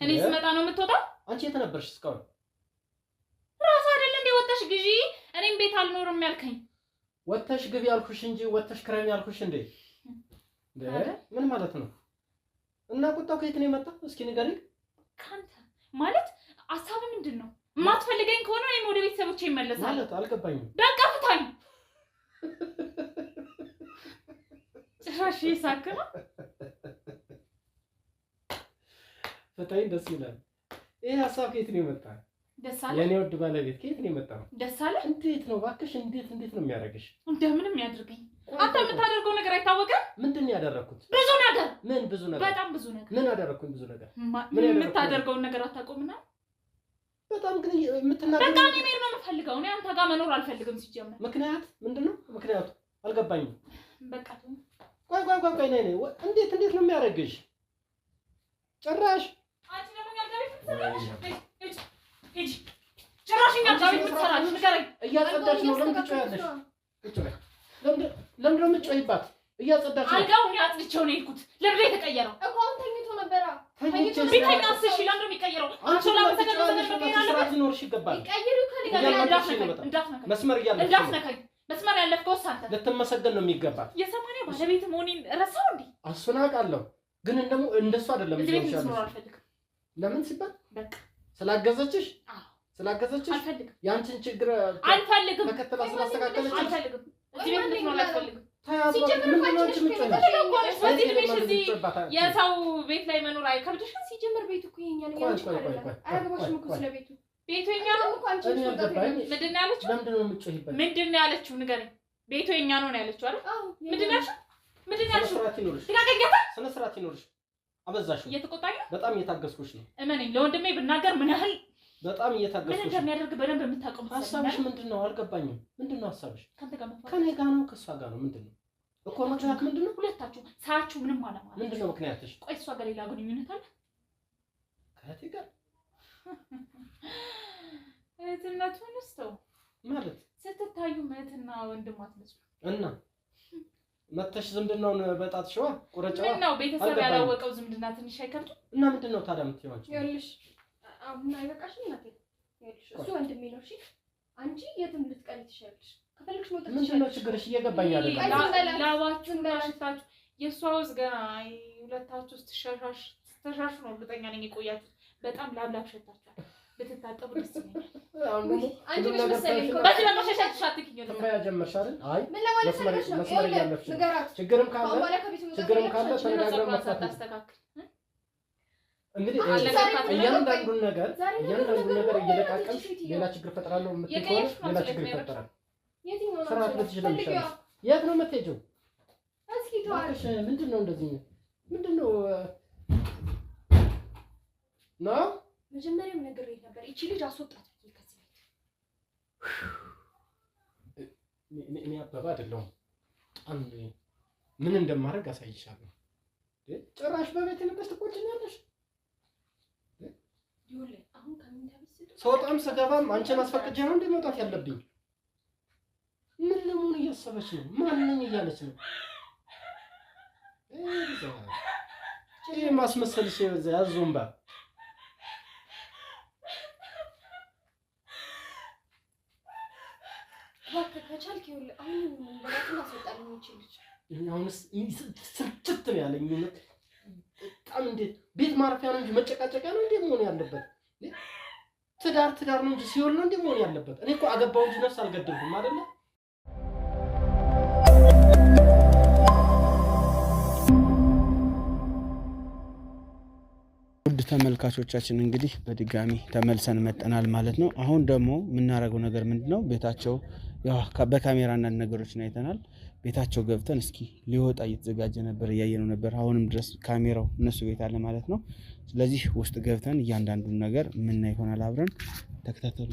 እኔ ስመጣ ነው የምትወጣው? አንቺ የት ነበርሽ እስካሁን? ራስ አይደል እንዴ ወጥተሽ ግዢ እኔም ቤት አልኖርም ያልከኝ? ወጥተሽ ግቢ ያልኩሽ እንጂ ወጥተሽ ክረሚ ያልኩሽ እንዴ? ምን ማለት ነው? እና ቁጣው ከየት ነው የመጣው? እስኪ ንገሪኝ። ካንተ ማለት ሀሳብ ምንድን ነው? የማትፈልገኝ ከሆነ እኔም ወደ ቤተሰቦቼ ይመለሳል ማለት አልገባኝም። በቃ ፍታኝ። ጭራሽ ይሳክ ነው። ፍታኝ ደስ ይላል። ይሄ ሀሳብ ከየት ነው የመጣው? ደስ አለ። የኔ ወድ ባለቤት ከየት ነው የመጣው? ደስ አለ። እንዴት ነው እባክሽ? እንዴት ነው የሚያደርግሽ? እንደምንም ያድርገኝ። አንተ የምታደርገው ነገር አይታወቅም? ምንድን ነው ያደረኩት? ብዙ ነገር። ምን ብዙ ነገር? በጣም ብዙ ነገር። ምን አደረኩኝ? ብዙ ነገር። የምታደርገውን ነገር አታውቁምና በጣም ግን የምትናገረው በቃ እኔ መሄድ ነው የምፈልገው። እኔ አንተ ጋር መኖር አልፈልግም ሲጀመር። ምክንያት ምንድነው? ምክንያቱ አልገባኝም። በቃ ቆይ ነይ። እንዴት ነው የሚያደርግሽ? ጭራሽ አንቺ ደግሞ ያልጋቤት ትሰራለሽ? ሂጂ ጭራሽ ያልጋቤት ትሰራለሽ? ንገረኝ። እያጸዳች ነው። ለምን ትጮያለሽ? ለምን ነው የምትጮይባት? እያጸዳች ነው። አልጋውን ያጽድቼው ነው የሄድኩት። ለምን የተቀየረው? እኮ ተኝቶ ነበረ። ቢተኛስ? እሺ ለምን ነው የሚቀየረው? አንቺ ስርዓት ሊኖርሽ ይገባል። መስመር እንዳትነካኝ። መስመር ያለፍከው አንተ። ልትመሰገን ነው የሚገባት። የሰማንያ ባለቤት መሆኔን ረሳው እንዴ? እሱን አውቃለሁ፣ ግን ደግሞ እንደሱ አይደለም። ለምን ሲባል በቃ ስላገዘችሽ አልፈልግም። ያንቺን ችግር አልፈልግም። ተከትላ ስላስተካከለች አልፈልግም። እዚህ ቤት እንድትኖር አልፈልግም። የሰው ቤት ላይ መኖር አይከብድሽም? ሲጀምር ቤቱ እኮ የኛ ነው። አያገባሽም እኮ ስለ ቤቱ። ቤቱ የኛ ነው እኮ አንቺ ምንድን ነው ያለችው? ምንድን ነው ያለችው? ንገረኝ። ቤቱ የኛ ነው ነው ያለችው አይደል? ምንድን ነው ያልሽው? ስነ ስርዓት ይኖርሽ። አበዛሽው። እየተቆጣኝ ነው። በጣም እየታገስኩሽ ነው። እመነኝ፣ ለወንድሜ ብናገር ምን ያህል በጣም እየታገስኩሽ ምን እንደሚያደርግ በደንብ የምታውቀው መሰለኝ። ሀሳብሽ ምንድን ነው? አልገባኝም። ምንድን ነው ሀሳብሽ? ከአንተ ጋር መፋታት ከኔ ጋር ነው ከእሷ ጋር ነው? ምንድን ነው እኮ ምክንያት ምንድን ነው? ሁለታችሁ ሳያችሁ ምንም አለማለት ምንድን ነው ምክንያትሽ? ቆይ እሷ ጋር ሌላ ግንኙነት አለ? ከእህቴ ጋር እህትነቱን ስተው ማለት ስትታዩ እህትና ወንድም አትመስሉ እና መተሽ ዝምድናውን በጣትሽዋ ቁረጫዋ ምን ነው? ቤተሰብ ያላወቀው ዝምድና ትንሽ አይከብድም? እና ምንድን ነው ታዲያ የምትይዋቸው? ይኸውልሽ አሁን አይበቃሽም እናቴ? ይኸውልሽ እሱ ወንድሜ ነው። እሺ አንቺ የትም ልትቀሪ ትችያለሽ። ከፈለግሽ መውጣት ትችያለሽ። ምንድን ነው ችግርሽ? እየገባኝ አይደለም። ላባችሁና ሽታችሁ የእሷ ውስጥ ገና ሁለታችሁ ስትሻሹ ነው እርግጠኛ ነኝ የቆያችሁት። በጣም ላብላብ ሸታችኋል። ብትታጠቡ ደስ ይለኛል። አንቺ ነሽ መሰለኝ እኮ በዚህ በመሸሻችሁ አትክኝ ነው ትንበያ ጀመርሽ አይደል? አይ ምን ለማለት ፈልገሽ ነው? መስመር እያለፍሽ ንገራት። ችግርም ካለ ተነጋግረን መፍታት አስተካክል። እንግዲህ እያንዳንዱን ነገር እየለቃቀምሽ ሌላ ችግር ፈጥራለሁ የምትይ ከሆነ ሌላ ችግር ይፈጠራል። ስርዓት ልትሽ ለምሻለሽ። የት ነው የምትሄጂው? እስኪ ተዋሽ። ምንድን ነው እንደዚህ? ምንድን ነው ነው? መጀመሪያም ነግሬሽ ነበር። እቺ ልጅ አስወጣት ከዚህ እኔ አበባ አይደለሁም። አንዴ ምን እንደማደርግ አሳይሻለሁ። ጭራሽ በቤት ልበስ ትቆጭኛለሽ። ሰውጣም ስገባም አንቺን አስፈቅጄ ነው እንደ መውጣት ያለብኝ። ምን ለምን እያሰበች ነው? ማን ነኝ እያለች ነው? ይሄ ማስመሰልሽ ያዙምባ ከቻልክ ይኸውልህ አሁን በላትና አስወጣልኝ ይችላል። አሁንስ ስልችት ነው ያለኝ። በጣም እንዴት ቤት ማረፊያ ነው እንጂ መጨቃጨቂያ ነው እንዴ መሆን ያለበት? ትዳር ነው እንጂ ሲሆን ነው እንዴ መሆን ያለበት? እኔ እኮ አገባው እንጂ ነፍስ አልገደልኩም አይደለ? ውድ ተመልካቾቻችን እንግዲህ በድጋሚ ተመልሰን መጠናል ማለት ነው። አሁን ደግሞ የምናደርገው ነገር ምንድነው? ቤታቸው ያው በካሜራ አንዳንድ ነገሮችን አይተናል። ቤታቸው ገብተን እስኪ ሊወጣ እየተዘጋጀ ነበር፣ እያየነው ነበር። አሁንም ድረስ ካሜራው እነሱ ቤት አለ ማለት ነው። ስለዚህ ውስጥ ገብተን እያንዳንዱን ነገር የምናይ ይሆናል። አብረን ተከታተሉ።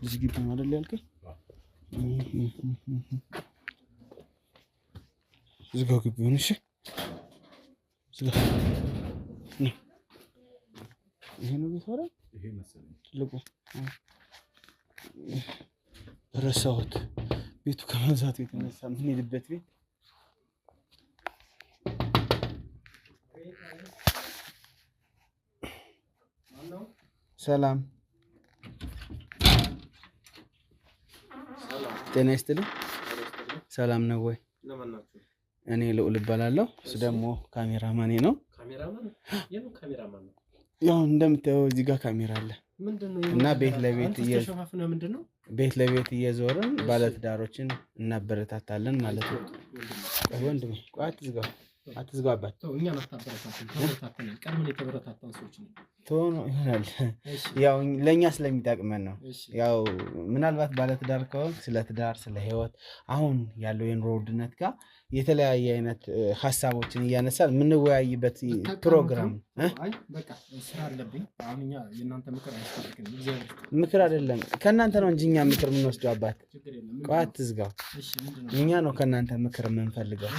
እዚህ ግቢ ነው አይደል ያልከኝ? ዝጋው ግቢውን። እሺ ዝጋ። ይሄ ነው ቤት አይደል? ይሄ መሰለኝ ትልቁ። ረሳሁት። ቤቱ ከመብዛቱ የተነሳ ምን ሄድበት ቤት ሰላም ጤና ይስጥልኝ። ሰላም ነው ወይ? እኔ ልዑል እባላለሁ። እሱ ደግሞ ካሜራማኔ ነው። ካሜራማን? የምን ካሜራማን ነው? ያው እንደምታየው እዚህ ጋር ካሜራ አለ እና ቤት ለቤት እየዞርን ባለትዳሮችን እናበረታታለን ማለት ነው። ወንድሜ ቆይ አትዝጋው አባት እኛ እናታበረታታለን። ቀድመን የተበረታታን ሰዎች ነው ይሆናል። ያው ለእኛ ስለሚጠቅመን ነው። ያው ምናልባት ባለትዳር ከሆንክ ስለ ትዳር፣ ስለ ህይወት፣ አሁን ያለው የኑሮ ውድነት ጋር የተለያየ አይነት ሀሳቦችን እያነሳን የምንወያይበት ፕሮግራም። በቃ ስራ አለብኝ አሁን። እኛ የእናንተ ምክር አያስፈልግም። ምክር አይደለም ከእናንተ ነው እንጂ እኛ ምክር የምንወስደው አባት። ቆይ አትዝጋው። እኛ ነው ከእናንተ ምክር የምንፈልገው።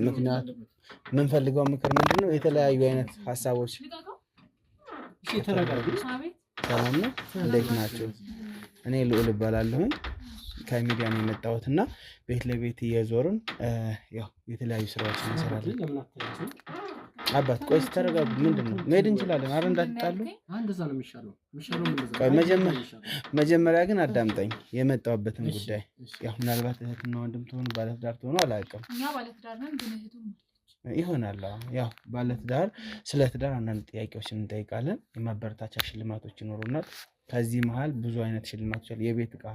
ምክንያቱም የምንፈልገው ምክር ምንድነው? የተለያዩ አይነት ሀሳቦች። ሰላም ነው? እንዴት ናቸው? እኔ ልዑል እባላለሁኝ ከሚዲያ ነው የመጣሁት እና ቤት ለቤት እየዞርን ያው የተለያዩ ስራዎችን እንሰራለን። አባት ቆይ ተረጋጉ። ምንድን ነው መሄድ እንችላለን። አረ እንዳትጣሉ። እንደዛ ነው የሚሻለው። መጀመሪያ ግን አዳምጠኝ የመጣሁበትን ጉዳይ። ያው ምናልባት እህትና ወንድም ትሆኑ ባለትዳር ትሆኑ አላውቅም። እኛ ባለትዳር ነን ግን እህቱ ይሆናል። ያው ባለትዳር ስለ ትዳር አንዳንድ ጥያቄዎችን እንጠይቃለን። የማበረታቻ ሽልማቶች ይኖሩናል። ከዚህ መሀል ብዙ አይነት ሽልማቶች አሉ። የቤት ዕቃ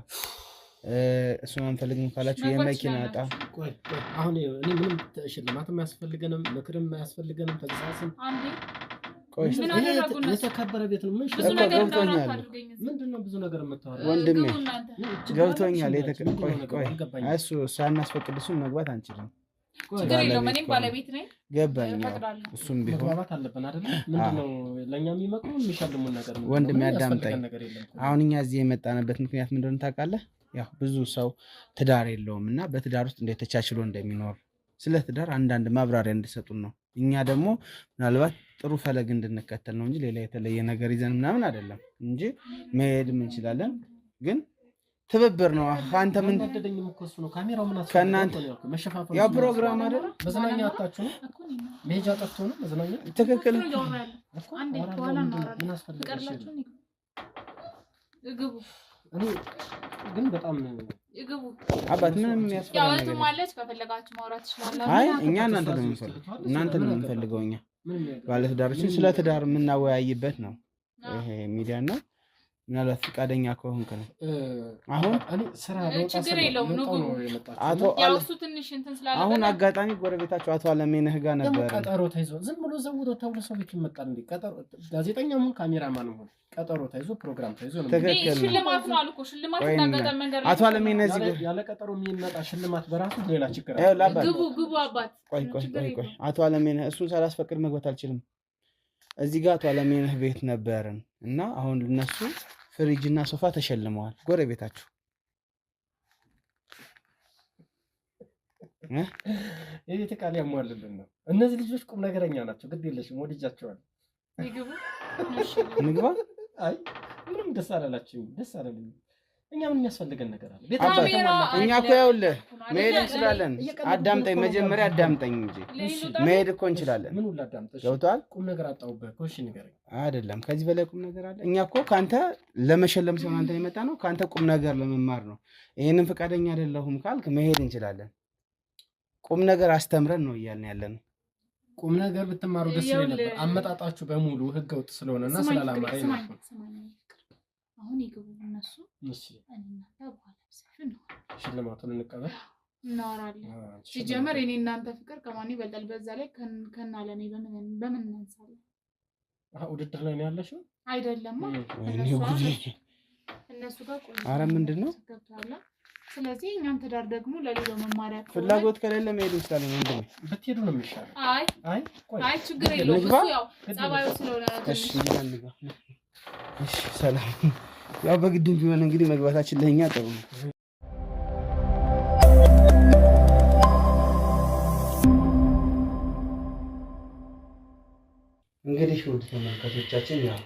እሱን አንፈልግም ካላችሁ የመኪና ዕቃ። አሁን እኔ ምንም ሽልማትም አያስፈልገንም፣ ምክርም አያስፈልገንም። ተግሳጽም የተከበረ ቤት ነው። ምንድን ነው ብዙ ነገር የምታወራው ወንድሜ? ገብቶኛል። እሱ ሳናስፈቅድ እሱን መግባት አንችልም። ችግር የለውም። እኔም ባለቤት ነኝ። ገባኝ። እሱም ቢሆን መግባባት አለብን አይደል? ምንድነው ለእኛ የሚመክሩ የሚሸልሙን ነገር ነው? ወንድሜ ያዳምጠኝ። አሁን እኛ እዚህ የመጣንበት ምክንያት ምንድነው ታውቃለህ? ያው ብዙ ሰው ትዳር የለውም እና በትዳር ውስጥ እንዴት ተቻችሎ እንደሚኖር ስለ ትዳር አንዳንድ ማብራሪያ እንዲሰጡን ነው። እኛ ደግሞ ምናልባት ጥሩ ፈለግ እንድንከተል ነው እንጂ ሌላ የተለየ ነገር ይዘን ምናምን አይደለም እንጂ መሄድም እንችላለን ግን ትብብር ነው። አንተ ምን ተደደኝም እኮ እሱ ነው። ካሜራው ምን አስፈልግ ከእናንተ ያው ፕሮግራም አይደል? መዝናኛ አጣችሁ ነው? መሄጃ ጠፍቶ ነው መዝናኛ? ትክክል። አንዴ በኋላ እናወራለን። ምን አስፈልጋችሁ? ይግቡ። እኔ ግን በጣም ይግቡ። አባት ምንም ያስፈልጋል ያው እህቱ ማለች ከፈለጋችሁ ማውራት ትችላላችሁ። አይ እኛ እናንተ ነው የምንፈልገው እኛ ባለትዳሮችን ስለ ትዳር የምናወያይበት ነው ይሄ ሚዲያ ነው። ምናልባት ፈቃደኛ ከሆንክ ነው። አሁን እኔ ስራ ችግር የለውም ነው አቶ ያው እሱ ትንሽ እንትን ስላለ አሁን አጋጣሚ ጎረቤታቸው አቶ አለሜነህ ጋር ነበር። ቀጠሮ ተይዞ ዝም ብሎ ዘውዶ ተብሎ ሰው ቤት ይመጣል እንዴ? ቀጠሮ ጋዜጠኛም ሆነ ካሜራማንም ሆነ ቀጠሮ ተይዞ ፕሮግራም ተይዞ ነው። ሽልማት ነው አልኩ። ሽልማት እናጋጣሚ መንገድ አቶ አለሜነህ እዚህ ጋር ያለ ቀጠሮ የሚመጣ ሽልማት በራሱ ሌላ ችግር አለ። ግቡ አባት። ቆይ አቶ አለሜነህ እሱን ሳላስፈቅድ መግባት አልችልም። እዚህ ጋር አቶ አለሜነህ ቤት ነበርን እና አሁን ለነሱ ፍሪጅ እና ሶፋ ተሸልመዋል። ጎረቤታችሁ የቤት ቃል ያሟልልን ነው። እነዚህ ልጆች ቁም ነገረኛ ናቸው። ግድ የለሽም ወድጃቸዋል። ይግቡ ንግባ። አይ ምንም ደስ አላላችሁም። ደስ አላለኝ። እኛ ምን የሚያስፈልገን ነገር አለ? እኛ እኮ ያውልህ መሄድ እንችላለን። አዳምጠኝ፣ መጀመሪያ አዳምጠኝ እንጂ መሄድ እኮ እንችላለን። ምን ሁሉ አዳምጠሽ ገብቶሃል? ቁም ነገር አጣውበት እኮ። እሺ ንገረኝ። አይደለም ከዚህ በላይ ቁም ነገር አለ? እኛ እኮ ካንተ ለመሸለም ሲሆን አንተ የመጣ ነው፣ ካንተ ቁም ነገር ለመማር ነው። ይሄንን ፈቃደኛ አይደለሁም ካልክ መሄድ እንችላለን። ቁም ነገር አስተምረን ነው እያልን ያለን። ቁም ነገር ብትማሩ ደስ ይለኝ ነበር። አመጣጣችሁ በሙሉ ህገወጥ ስለሆነና ስላላማረኝ ነው። አሁን ይግቡ እነሱ። እሺ እናንተ በኋላ ሰፍን ነው ሽልማቱን እንቀበል እናወራለን። ሲጀመር እኔ እናንተ ፍቅር ከማን ይበልጣል? በዛ ላይ ከና ለኔ በምን እናንሳለን? ውድድር ላይ ነው ያለሽው አይደለማ? እነሱ ጋር ቆይ። ኧረ ምንድነው? ስለዚህ እኛም ትዳር ደግሞ ለሌላው መማሪያ ፍላጎት ከሌለ መሄድ ይችላል። ምንድነው ብትሄዱ ነው የሚሻለው። አይ ችግር የለውም። እሱ ያው ጸባዩ ስለሆነ ነው። እሺ እሺ ሰላም። ያው በግድም ቢሆን እንግዲህ መግባታችን ለኛ ጥሩ ነው። እንግዲህ ውድ ተመልካቾቻችን ያው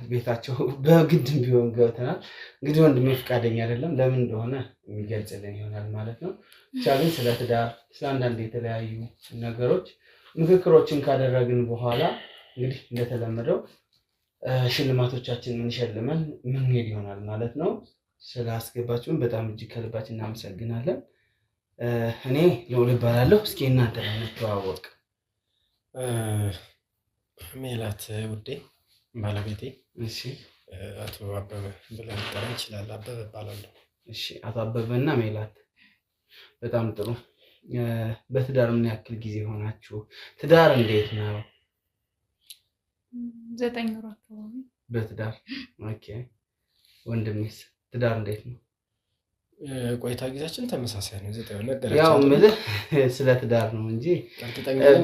ቤታቸው በግድም ቢሆን ገብተናል። እንግዲህ ወንድሜ ፈቃደኛ አይደለም። ለምን እንደሆነ የሚገልጽልን ይሆናል ማለት ነው። ብቻ ግን ስለ ትዳር፣ ስለ አንዳንድ የተለያዩ ነገሮች ምክክሮችን ካደረግን በኋላ እንግዲህ እንደተለመደው ሽልማቶቻችን ምን ሸልመን ምን ሄድ ይሆናል ማለት ነው። ስላስገባችሁን በጣም እጅግ ከልባችን እናመሰግናለን። እኔ ልዑል እባላለሁ። እስኪ እናንተ እንተዋወቅ። ሜላት ውዴ ባለቤቴ። እሺ አቶ አበበ ብለን ልጠራ እንችላለን። አበበ እባላለሁ። እሺ አቶ አበበና ሜላት በጣም ጥሩ። በትዳር ምን ያክል ጊዜ ሆናችሁ? ትዳር እንዴት ነው? 9 ወር አካባቢ በትዳር። ኦኬ ወንድሜስ ትዳር እንዴት ነው? ቆይታ ጊዜያችን ተመሳሳይ ነው። 9 ወር ነገር ያው ምልህ ስለ ትዳር ነው እንጂ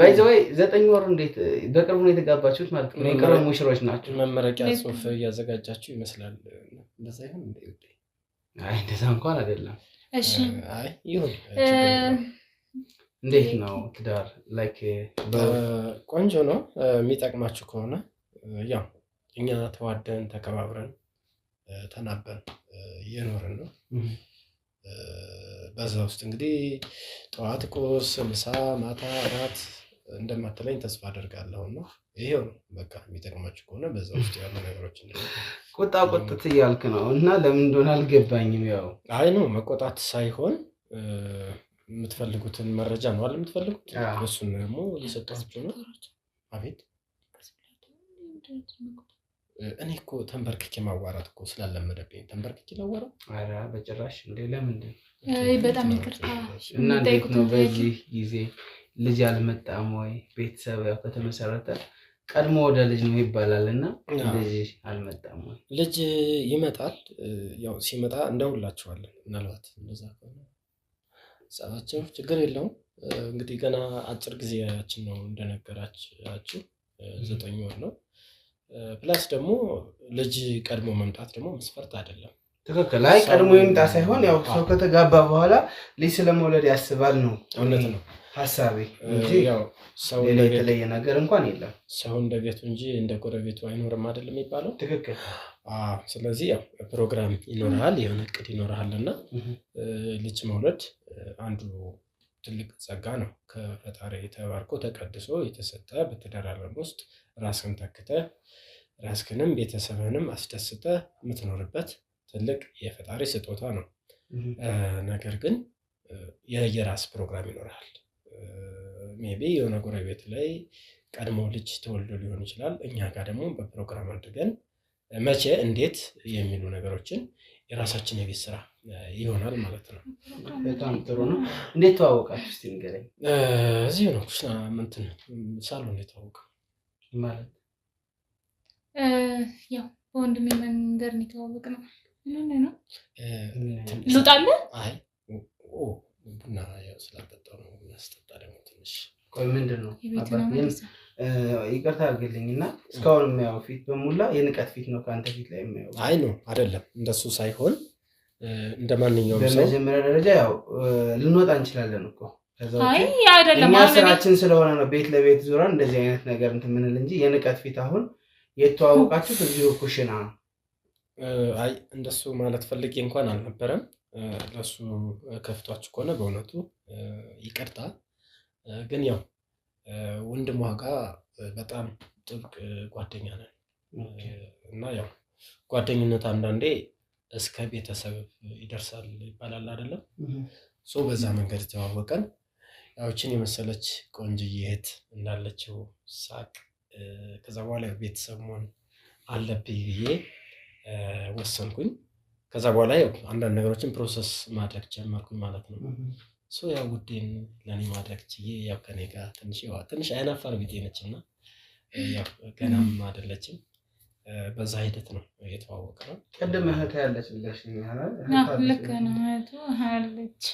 ባይዘይ 9 ወር እንዴት በቅርቡ ነው የተጋባችሁት ማለት ነው? የቅርብ ሙሽሮች ናቸው። መመረቂያ ጽሑፍ እያዘጋጃችሁ ይመስላል። እንደዛ ይሁን እንዴ? አይ እንደዛ እንኳን አይደለም። እሺ አይ ይሁን። እንዴት ነው ትዳር? ላይክ ቆንጆ ነው። የሚጠቅማችሁ ከሆነ ያው እኛ ተዋደን ተከባብረን ተናበን እየኖርን ነው። በዛ ውስጥ እንግዲህ ጠዋት ቁርስ፣ ምሳ፣ ማታ እራት እንደማትለኝ ተስፋ አደርጋለሁ። እና ይሄው ነው በቃ። የሚጠቅማችሁ ከሆነ በዛ ውስጥ ያሉ ነገሮች ቁጣ ቁጥት እያልክ ነው እና ለምን እንደሆነ አልገባኝም። ያው አይ ነው መቆጣት ሳይሆን የምትፈልጉትን መረጃ ነው አይደል የምትፈልጉት? እሱን ደግሞ እየሰጣችሁ ነው። አቤት እኔ እኮ ተንበርክኬ ማዋራት እኮ ስላለመደብኝ ተንበርክኬ ላወራው። ኧረ በጭራሽ እንዴ! ለምንድን በጣም ይቅርታ። እና እንዴት ነው በዚህ ጊዜ ልጅ አልመጣም ወይ? ቤተሰብ ያው ከተመሰረተ ቀድሞ ወደ ልጅ ነው ይባላል እና ልጅ አልመጣም ወይ? ልጅ ይመጣል። ያው ሲመጣ እንደውላችኋለን። ምናልባት እንደዛ ከሆነ ጻፋቸው ችግር የለውም። እንግዲህ ገና አጭር ጊዜያችን ነው እንደነገራችሁ 9 ወር ነው። ፕላስ ደግሞ ልጅ ቀድሞ መምጣት ደግሞ መስፈርት አይደለም። ትክክል። አይ ቀድሞ ይምጣ ሳይሆን ያው ሰው ከተጋባ በኋላ ልጅ ስለመውለድ ያስባል ነው። እውነት ነው ሀሳቤ እንጂ ያው ሰው የተለየ ነገር እንኳን የለም። ሰው እንደ ቤቱ እንጂ እንደ ጎረቤቱ አይኖርም አይደል የሚባለው? ትክክል። ስለዚህ ያው ፕሮግራም ይኖርሃል፣ የሆነ እቅድ ይኖርሃል እና ልጅ መውለድ አንዱ ትልቅ ጸጋ ነው። ከፈጣሪ ተባርኮ ተቀድሶ የተሰጠ በትዳር ዓለም ውስጥ ራስህን ተክተህ ራስህንም ቤተሰብህንም አስደስተህ የምትኖርበት ትልቅ የፈጣሪ ስጦታ ነው። ነገር ግን የራስ ፕሮግራም ይኖርሃል። ሜቢ የሆነ ጎረቤት ላይ ቀድሞ ልጅ ተወልዶ ሊሆን ይችላል። እኛ ጋር ደግሞ በፕሮግራም አድርገን መቼ እንዴት የሚሉ ነገሮችን የራሳችን የቤት ስራ ይሆናል ማለት ነው። በጣም ጥሩ ነው። እንዴት ተዋወቃችሁ እስቲ ንገረኝ። እዚሁ ነው ኩሽና እንትን ሳሎን የተዋወቀው ማለት ያው በወንድሜ መንገድ ነው የተዋወቅነው። ምን ነው ልውጣለ? አይ ቡና ያው ስላጠጣው ነው ያስጠጣ ደግሞ ትንሽ ቆይ ምንድን ነው ይቅርታ አድርግልኝና እስካሁን የሚያው ፊት በሙላ የንቀት ፊት ነው ከአንተ ፊት ላይ የሚያው። አይ ነው አይደለም፣ እንደሱ ሳይሆን እንደማንኛውም ሰው በመጀመሪያ ደረጃ ያው ልንወጣ እንችላለን እኮ አይ አይደለም፣ እኛ ስራችን ስለሆነ ነው ቤት ለቤት ዙረን እንደዚህ አይነት ነገር እንትን ምንል እንጂ የንቀት ፊት አሁን የተዋወቃችሁት እዚሁ ኩሽና? አይ እንደሱ ማለት ፈልጌ እንኳን አልነበረም። ለሱ ከፍቷችሁ ከሆነ በእውነቱ ይቅርታ። ግን ያው ወንድሟ ጋር በጣም ጥብቅ ጓደኛ ነን እና ያው ጓደኝነት አንዳንዴ እስከ ቤተሰብ ይደርሳል ይባላል አይደለም? በዛ መንገድ ተዋወቀን። ያዎችን የመሰለች ቆንጅዬ እህት እንዳለችው ሳቅ ከዛ በኋላ ቤተሰብ መሆን አለብኝ ብዬ ወሰንኩኝ። ከዛ በኋላ ያው አንዳንድ ነገሮችን ፕሮሰስ ማድረግ ጀመርኩኝ ማለት ነው። ያው ጉዴን ለኔ ማድረግ ችዬ ያው ከኔ ጋር ትንሽ አይናፋር ቢጤ ነችና ያው ገናም አይደለችም። በዛ ሂደት ነው የተዋወቅነው። ቀደም እህት ያለች ብለሽ ይላል። ልክ ነው እህቱ አለች።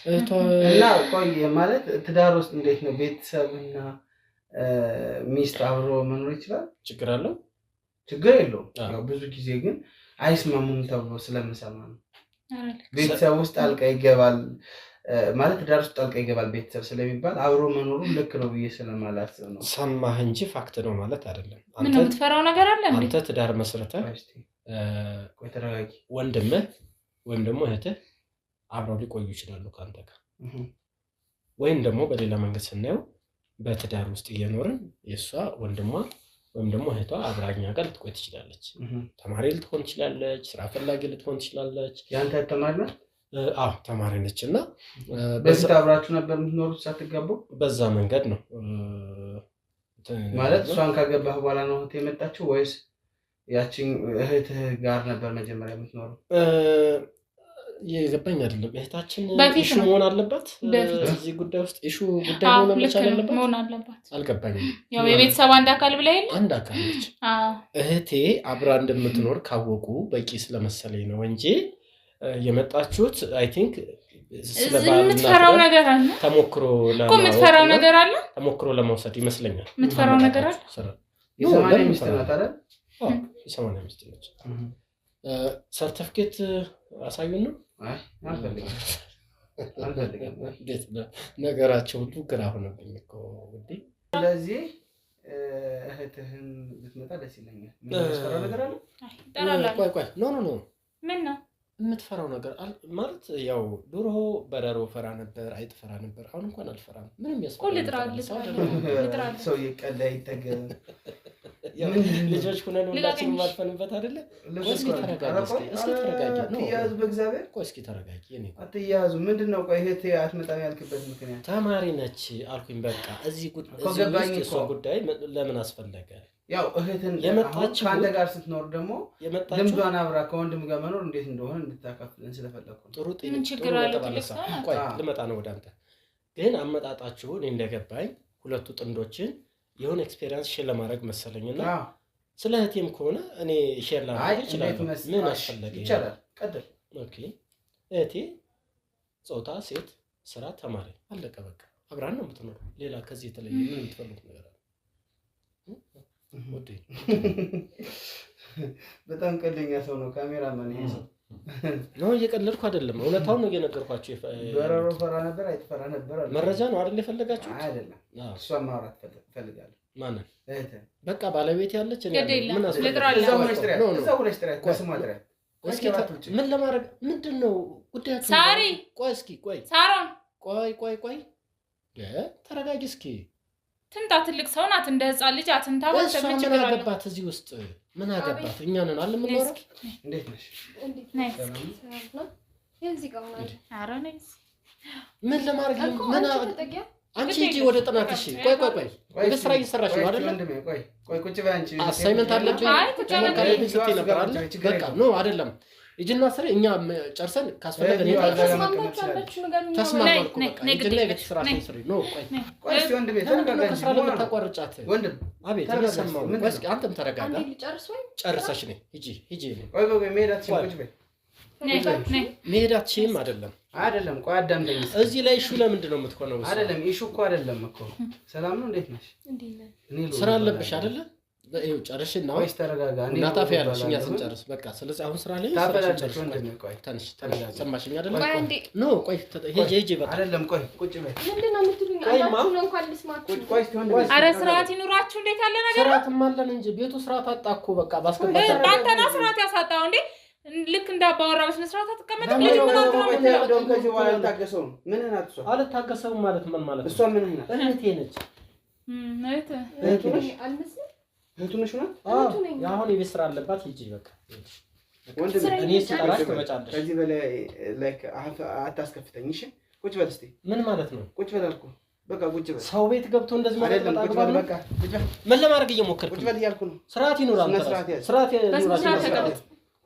እና ቆይ ማለት ትዳር ውስጥ እንዴት ነው ቤተሰብና ሚስት አብሮ መኖር ይችላል? ችግር አለው? ችግር የለውም። ያው ብዙ ጊዜ ግን አይስማሙም ተብሎ ስለምሰማ ነው። ቤተሰብ ውስጥ ጣልቃ ይገባል ማለት ትዳር ውስጥ ጣልቃ ይገባል ቤተሰብ ስለሚባል አብሮ መኖሩ ልክ ነው ብዬ ስለማላስብ ነው። ሰማህ እንጂ ፋክት ነው ማለት አይደለም። አንተ የምትፈራው ነገር አለ እንዴ? አንተ ትዳር መስርተህ ቆይ ተረጋጊ። ወንድምህ ወይም ደግሞ እህትህ አብረው ሊቆዩ ይችላሉ ከአንተ ጋር። ወይም ደግሞ በሌላ መንገድ ስናየው በትዳር ውስጥ እየኖርን የእሷ ወንድሟ ወይም ደግሞ እህቷ አብራኛ ጋር ልትቆይ ትችላለች። ተማሪ ልትሆን ትችላለች፣ ስራ ፈላጊ ልትሆን ትችላለች። ያንተ ተማሪ ነው? አዎ ተማሪ ነች። እና በፊት አብራችሁ ነበር የምትኖሩት ሳትጋቡ? በዛ መንገድ ነው ማለት እሷን ካገባህ በኋላ ነው እህት የመጣችው ወይስ ያቺን እህትህ ጋር ነበር መጀመሪያ የምትኖረው? የገባኝ አይደለም። እህታችን ኢሹ መሆን አለባት በዚህ ጉዳይ ውስጥ ኢሹ ጉዳይ መሆን አለባት። አልገባኝም። ያው የቤተሰብ አንድ አካል ብለህ የለ አንድ አካል ነች። እህቴ አብራ እንደምትኖር ካወቁ በቂ ስለመሰለኝ ነው እንጂ የመጣችሁት አይ ቲንክ የምትፈራው ነገር አለ። ተሞክሮ የምትፈራው ነገር አለ። ተሞክሮ ለመውሰድ ይመስለኛል። የምትፈራው ነገር አለ። የሰማንያ ሚስት ናት አይደል? የሰማንያ ሚስት ነች። ሰርተፍኬት አሳዩን ነው? አይ አልፈልግም። ነገራቸው ሁሉ ግራ ሆነብኝ እኮ ውዴ። ስለዚህ እህትህን ብትመጣ ደስ ይለኛል። ምን ያስፈራ ነገር አለ? ቆይ ኖ ምን ነው የምትፈራው ነገር ማለት? ያው ድሮ በረሮ ፈራ ነበር፣ አይጥ ፈራ ነበር። አሁን እንኳን አልፈራም። ምንም ያስፈራ ሰው ይቀላ ይተገም ልጆች ሆነን ሁላችንም ማልፈንበት አይደለ? እስኪ ተረጋጊ ነው ያዝ። በእግዚአብሔር ቆይ እስኪ ተረጋጊ። እኔ አትያዙ። ምንድነው? ቆይ እህቴ አትመጣም ያልክበት ምክንያት? ተማሪ ነች አልኩኝ። በቃ እዚህ ጉዳይ ለምን አስፈለገ? ያው እህትን የመጣችው ከአንተ ጋር ስትኖር ደግሞ ልምዷን አብራ ከወንድም ጋር መኖር እንዴት እንደሆነ እንድታካፍለን ስለፈለኩ ነው። ጥሩ ቆይ ልመጣ ነው ወደ አንተ። ግን አመጣጣችሁ እኔ እንደገባኝ ሁለቱ ጥንዶችን የሆነ ኤክስፔሪንስ ሼር ለማድረግ መሰለኝና ስለ እህቴም ከሆነ እኔ ሼር ላደርግ እችላለሁ። ምን አስፈለገ? ይቻላል። ቀጥል። ኦኬ እህቴ ጾታ ሴት፣ ስራ ተማሪ፣ አለቀ በቃ። አብራን ነው የምትኖረው። ሌላ ከዚህ የተለየ ምን የምትፈልጉት ነገር አለ? በጣም ቀልደኛ ሰው ነው ካሜራማን። ይሄ ሰው ነው እየቀለድኩ አይደለም፣ እውነታውን ነው እየነገርኳችሁ። በረሮ ፈራ ነበር፣ አይተፈራ ነበር። መረጃ ነው አይደል የፈለጋችሁት? አይደለም። እሷን ማውራት ፈልጋለሁ። ማንን? እህትህ። በቃ ባለቤት ያለች እኔ ምን ምን ለማድረግ ምንድነው ጉዳያችሁ? ሳሪ ቆይ እስኪ ቆይ ሳሮን ቆይ ተረጋጊ እስኪ። ትምጣ። ትልቅ ሰው ናት። እንደ ህፃን ልጅ አትምታ። ምን አገባት እዚህ ውስጥ? ምን አገባት? እኛ ነን አለ ምን ነው? እንዴት ነሽ? እዚህ ጋር ሆነ። ኧረ ነይ። ምን ለማድረግ አንቺ ሂጂ ወደ ጥናትሽ። ቆይ ወደ ስራ እየሰራሽ ነው አይደል? ቆይ ቁጭ በይ አንቺ። አሳይመንት አለብኝ ስትይ ነበር አይደል? በቃ ኖ አይደለም ሂጂና ስራ። እኛ ጨርሰን ካስፈለገ ነው ተስማማን እኮ በቃ ሂጂና የቤት ስራሽን ስሪ። ኖ ቆይ እስኪ ወንድሜ ተረጋጋ። ከስራ ለምታቋርጫት ወንድም አቤት እየሰማሁ ነው። እስኪ አንተም ተረጋጋ። ጨርሰሽ ነይ ሂጂ። ቆይ መሄዳችን ቁጭ በይ። መሄዳችንም አይደለም ቆይ አዳምጠኝ። እዚህ ላይ ኢሹ ለምንድን ነው የምትሆነው? አይደለም ኢሹ እኮ አይደለም እኮ። ሰላም ነው? እንዴት ነሽ? ስራ አለብሽ አይደለ? ይኸው ጨርሽና ወይስ ተረጋጋ። እና ታፊያለሽ እኛ ስንጨርስ በቃ። ስለዚህ አሁን ስራ ላይ ታፈላልሽ ወንድሜ። ቆይ ትንሽ ሰማሽኝ አይደለ? ኖ ቆይ ሂጂ በቃ አይደለም ቆይ ቁጭ በይ። ምንድን ነው የምትሉኝ? አላችሁ ነው እንኳን ልስማችሁ። ቆይ ወንድሜ። ኧረ ስርዓት ይኑራችሁ። እንዴት ያለ ነገር ነው? ስርዓትም አለን እንጂ ቤቱ ስርዓት አጣ እኮ በቃ ባስከባታ። አንተና ስርዓት ያሳጣው እንዴ? ልክ እንዳባወራ በስነ ስርዓት አትቀመጥም። ልጅ ምን ነው ከዚህ በኋላ አልታገሰውም። ምን ናት እሷ? አልታገሰውም ማለት ምን ማለት ነው? እሷ ምን ናት? እህቴ ነች። እህቱ ነሽ ነው? አሁን የቤት ስራ አለባት። ሂጂ በቃ ወንድም። እኔ ስጠራሽ ትመጫለሽ። ከዚህ በላይ ላይክ አታስከፍተኝ። እሺ ቁጭ በል እስኪ። ምን ማለት ነው? ቁጭ በል አልኩህ። በቃ ቁጭ በል። ሰው ቤት ገብቶ እንደዚህ ማለት አይደለም። ቁጭ በል በቃ ቁጭ በል። ምን ለማድረግ እየሞከርክ ቁጭ በል እያልኩህ ነው። ስርዓት ይኑራል። ስርዓት ይኑራል።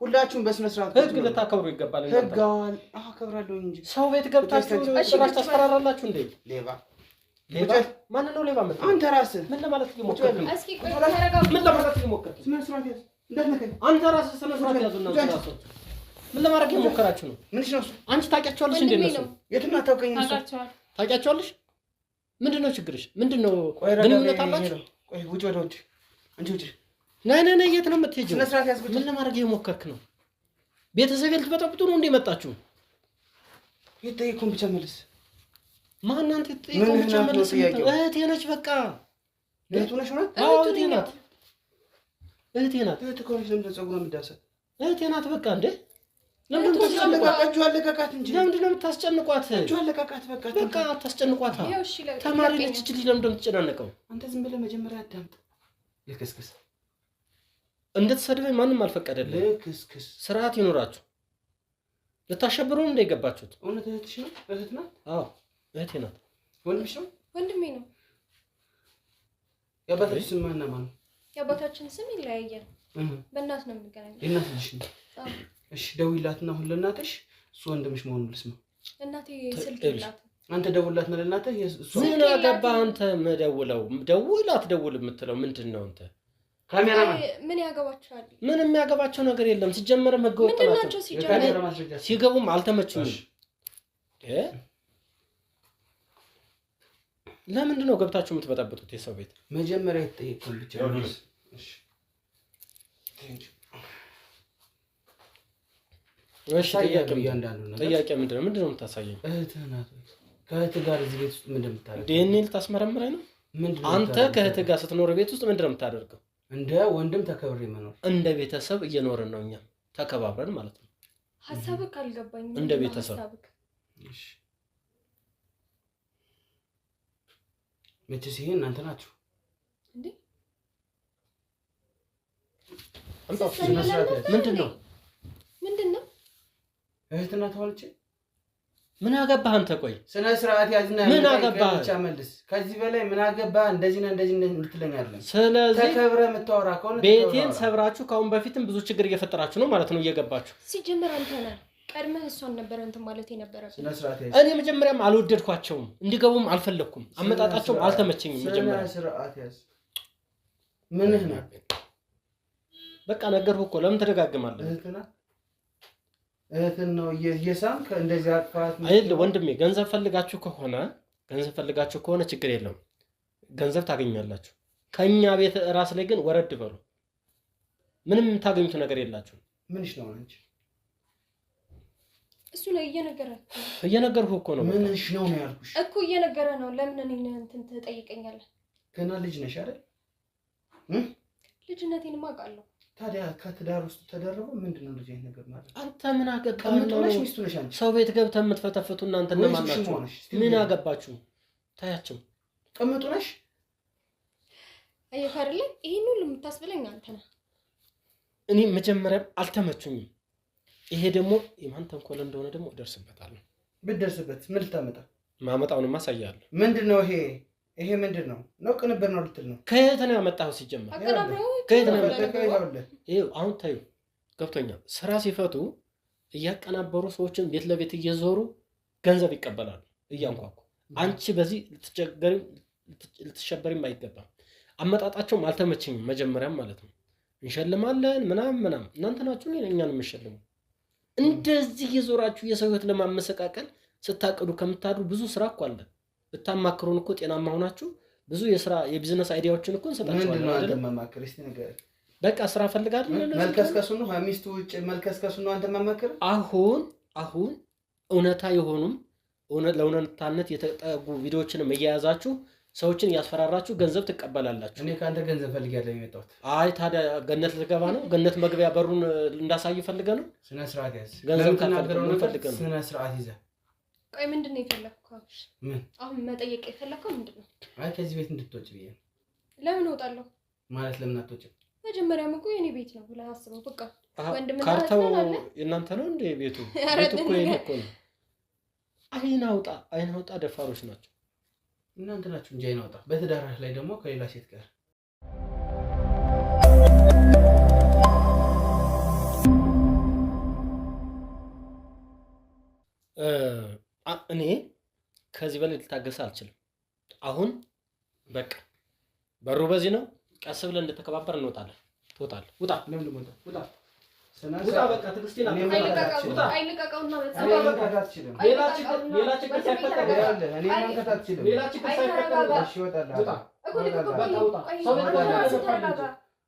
ሁላችሁም በስነ ስርዓት ህግ ልታከብሩ ይገባል። ህግ አከብራለሁ እንጂ ሰው ቤት ገብታችሁ ጭራሽ ታስፈራራላችሁ እንዴ? ሌባ ማን ነው ሌባ? አንተ ራስህ ምን ለማለት እየሞከርክ ነው? እስኪ ቆይ ተረጋጋ። ምን ለማለት እየሞከርክ ነው? ስነ ስርዓት ያዝ። እንዳትነካኝ። አንተ ራስህ ስነ ስርዓት ያዙና ራስህ ምን ለማድረግ እየሞከራችሁ ነው? ምንሽ ነው? አንቺ ታውቂያቸዋለሽ እንዴ? ነው የትና ታውቀኝ ነው? ታውቂያቸዋለሽ? ምንድነው ችግርሽ? ምንድነው ግንኙነት አላችሁ? ቆይ ውጭ ወደ ውጭ። አንቺ ውጭ። ነይ የት ነው የምትሄጂው? ስነ ስርዓት ያዝ። ምን ለማድረግ እየሞከርክ ነው? ቤተሰብ ልትበጠብጡ ነው እንዴ መጣችሁ? የጠየኩህን ብቻ መልስ። ማን አንተ የጠየኩህን ብቻ መልስ? እህቴ ነች በቃ። እህቱ ነሽ ነው? አዎ እህቴ ናት። እህቴ ከሆነች ለምንድን ነው ፀጉሯን የምትዳሰው? እህቴ ናት በቃ። እንዴ ለምንድን ነው የምታስጨንቋት? እጁ አለቃቃት እንጂ። ለምንድን ነው የምታስጨንቋት? እጁ አለቃቃት በቃ አታስጨንቋት። ተማሪ ነች እቺ ልጅ። ለምንድን ነው የምትጨናነቀው? አንተ ዝም ብለህ መጀመሪያ አዳምጥ። ልክስክስ እንድትሰድበኝ ማንም አልፈቀደልኝ። ልክስክስ ስርዓት ይኖራችሁ። ልታሸብሩን እንደ የገባችሁት። እውነት እህትሽ ነው? እህት ናት? አዎ እህቴ ናት። ወንድምሽ ነው? ወንድሜ ነው። የአባታችን ስም ማን ነው? የአባታችን ስም ይለያያል። በእናት ነው የምንገናኘው። የእናት ልጅ ነው? እሺ ደውይላትና አሁን ለእናትሽ እሱ ወንድምሽ መሆኑን ልስማ። እናቴ ስልክ የላትም። አንተ ደውላት ነው ለእናትህ። ምን አገባህ አንተ? መደውለው ደውል አትደውል የምትለው ምንድን ነው አንተ? ካሜራማን ምን ያገባቸዋል? ምን የሚያገባቸው ነገር የለም። ሲጀመርም ህገወጥ ናቸው። ሲገቡም አልተመቹኝም። ለምንድን ነው ገብታችሁ የምትበጠብጡት የሰው ቤት? መጀመሪያ የተጠየቀውን ብቻ ነው። እሺ ጥያቄ ምንድን ነው? ምንድን ነው የምታሳየኝ? እህትህ ናት። ከእህትህ ጋር እዚህ ቤት ውስጥ ምንድን ነው የምታደርገው? ዲኤንኤ ልታስመረምረኝ ነው? አንተ ከእህትህ ጋር ስትኖር ቤት ውስጥ ምንድን ነው የምታደርገው? እንደ ወንድም ተከብሬ መኖር። እንደ ቤተሰብ እየኖርን ነው እኛ ተከባብረን ማለት ነው። ሀሳብህ ካልገባኝ እንደ ቤተሰብ እሺ። መቼስ ይሄ እናንተ ናችሁ እንዴ? ምንድን ነው እህትና ተዋልቼ ምን አገባህ አንተ? ቆይ ስነ ስርዓት ያዝና ምን አገባህ ብቻ መልስ። ከዚህ በላይ ምን አገባህ? እንደዚህ እንድትለኝ አይደለም። ስለዚህ ተከብረህ የምታወራ ከሆነ ቤቴን ሰብራችሁ ካሁን በፊትም ብዙ ችግር እየፈጠራችሁ ነው ማለት ነው። እየገባችሁ ሲጀመር አንተ ነህ ቀድመህ እሷን ነበር እንትን ማለት የነበረብህ። ስነ ስርዓት ያዝ። እኔ መጀመሪያም አልወደድኳቸውም፣ እንዲገቡም አልፈለኩም። አመጣጣቸውም አልተመቸኝም። መጀመሪያ ስነ ስርዓት ያዝ። ምንህ ነው? በቃ ነገርኩህ እኮ ለምን ተደጋግማለህ? እህትን ነው እየሳምክ እንደዚህ አጥፋት። አይደል ወንድሜ፣ ገንዘብ ፈልጋችሁ ከሆነ ችግር የለም፣ ገንዘብ ታገኛላችሁ። ከኛ ቤት ራስ ላይ ግን ወረድ በሉ። ምንም ታገኙት ነገር የላችሁ። ምንሽ ነው አንቺ? እሱ ላይ እየነገርኩህ እኮ ነው። ምንሽ ነው ያልኩሽ እኮ እየነገረ ነው። ለምን እኔን እንትን ትጠይቀኛለህ? ገና ልጅ ነሽ አይደል? ልጅነቴን አውቃለሁ። ታዲያ ከትዳር ውስጥ ተደረበ ምንድነው እንደዚህ አይነት ነገር ማለት? አንተ ምን አገባህ? ቀምጦሽ ሚስቱ ነሽ አንቺ። ሰው ቤት ገብተህ የምትፈተፍቱ እናንተ እነማን ናችሁ? ምን አገባችሁ? ታያቸው ቀምጡ ነሽ። አየህ አይደለ? ይሄን ሁሉ የምታስብለኝ አንተ ነህ። እኔ መጀመሪያም አልተመቹኝም። ይሄ ደግሞ የማን ተንኮል እንደሆነ ደግሞ እደርስበታለሁ። ብትደርስበት ምን ልታመጣ? ማመጣውን ማሳያለሁ። ምንድነው ይሄ ምንድነው? ነው ቅንብር ነው ልትል ነው? ከየት ነው ያመጣው? ሲጀመር ከየት ነው ያመጣው? ይሄው አሁን ታዩ ገብቶኛል። ስራ ሲፈቱ እያቀናበሩ ሰዎችን ቤት ለቤት እየዞሩ ገንዘብ ይቀበላሉ እያንኳኩ። አንቺ በዚህ ልትሸበሪም አይገባም። አመጣጣቸውም አልተመቸኝም መጀመሪያም ማለት ነው። እንሸልማለን ምናምን እናንተ ናችሁ እኛን የምንሸልሙ። እንደዚህ እየዞራችሁ የሰው ህይወት ለማመሰቃቀል ስታቅዱ ከምታድሩ ብዙ ስራ እኮ አለ። ብታማክሩን እኮ ጤናማ ሆናችሁ ብዙ የቢዝነስ አይዲያዎችን እኮ እንሰጣችኋለን አይደል? በቃ ስራ ፈልጋለሁ። መልከስከሱ ነው ሚስቱ ውጭ መልከስከሱ ነው አንተ ማማከር። አሁን እውነታ የሆኑም ለእውነታነት የተጠጉ ቪዲዮዎችንም እያያዛችሁ ሰዎችን እያስፈራራችሁ ገንዘብ ትቀበላላችሁ። እኔ ካንተ ገንዘብ ፈልጋለሁ የመጣሁት። አይ ታዲያ ገነት ልትገባ ነው? ገነት መግቢያ በሩን እንዳሳይ ፈልገ ነው? ስነ ስርዓት ያዝ። ገንዘብ ካልፈልገ ነው? ስነ ስርዓት ይዘህ ቆይ ምንድነው የፈለከው? ምን አሁን መጠየቅ የፈለከው ምንድነው? አይ ከዚህ ቤት እንድትወጪ ብዬ። ለምን እወጣለሁ ማለት? ለምን አትወጪም? መጀመሪያም እኮ የኔ ቤት ነው ብለህ አስበው። በቃ ወንድምና ካርታው የእናንተ ነው እንዴ? ቤቱ እኮ የኔ እኮ ነው። አይን አውጣ ደፋሮች ናቸው እናንተ ናችሁ እንጂ አይን አውጣ። በትዳርህ ላይ ደግሞ ከሌላ ሴት ጋር እኔ ከዚህ በላይ ልታገስ አልችልም። አሁን በቃ በሩ በዚህ ነው። ቀስ ብለን እንደተከባበር እንወጣለን። ትወጣለህ። ውጣ። ለምን ልሞታ? ውጣ። ውጣ። በቃ ትግስቴን አይልቀቀውና ሌላ ችግር ሳይፈጠር እኔ መንከት አትችልም። ሌላ ችግር ሳይፈጠር እሺ፣ እወጣለሁ። ውጣ። በቃ ውጣ። ሰው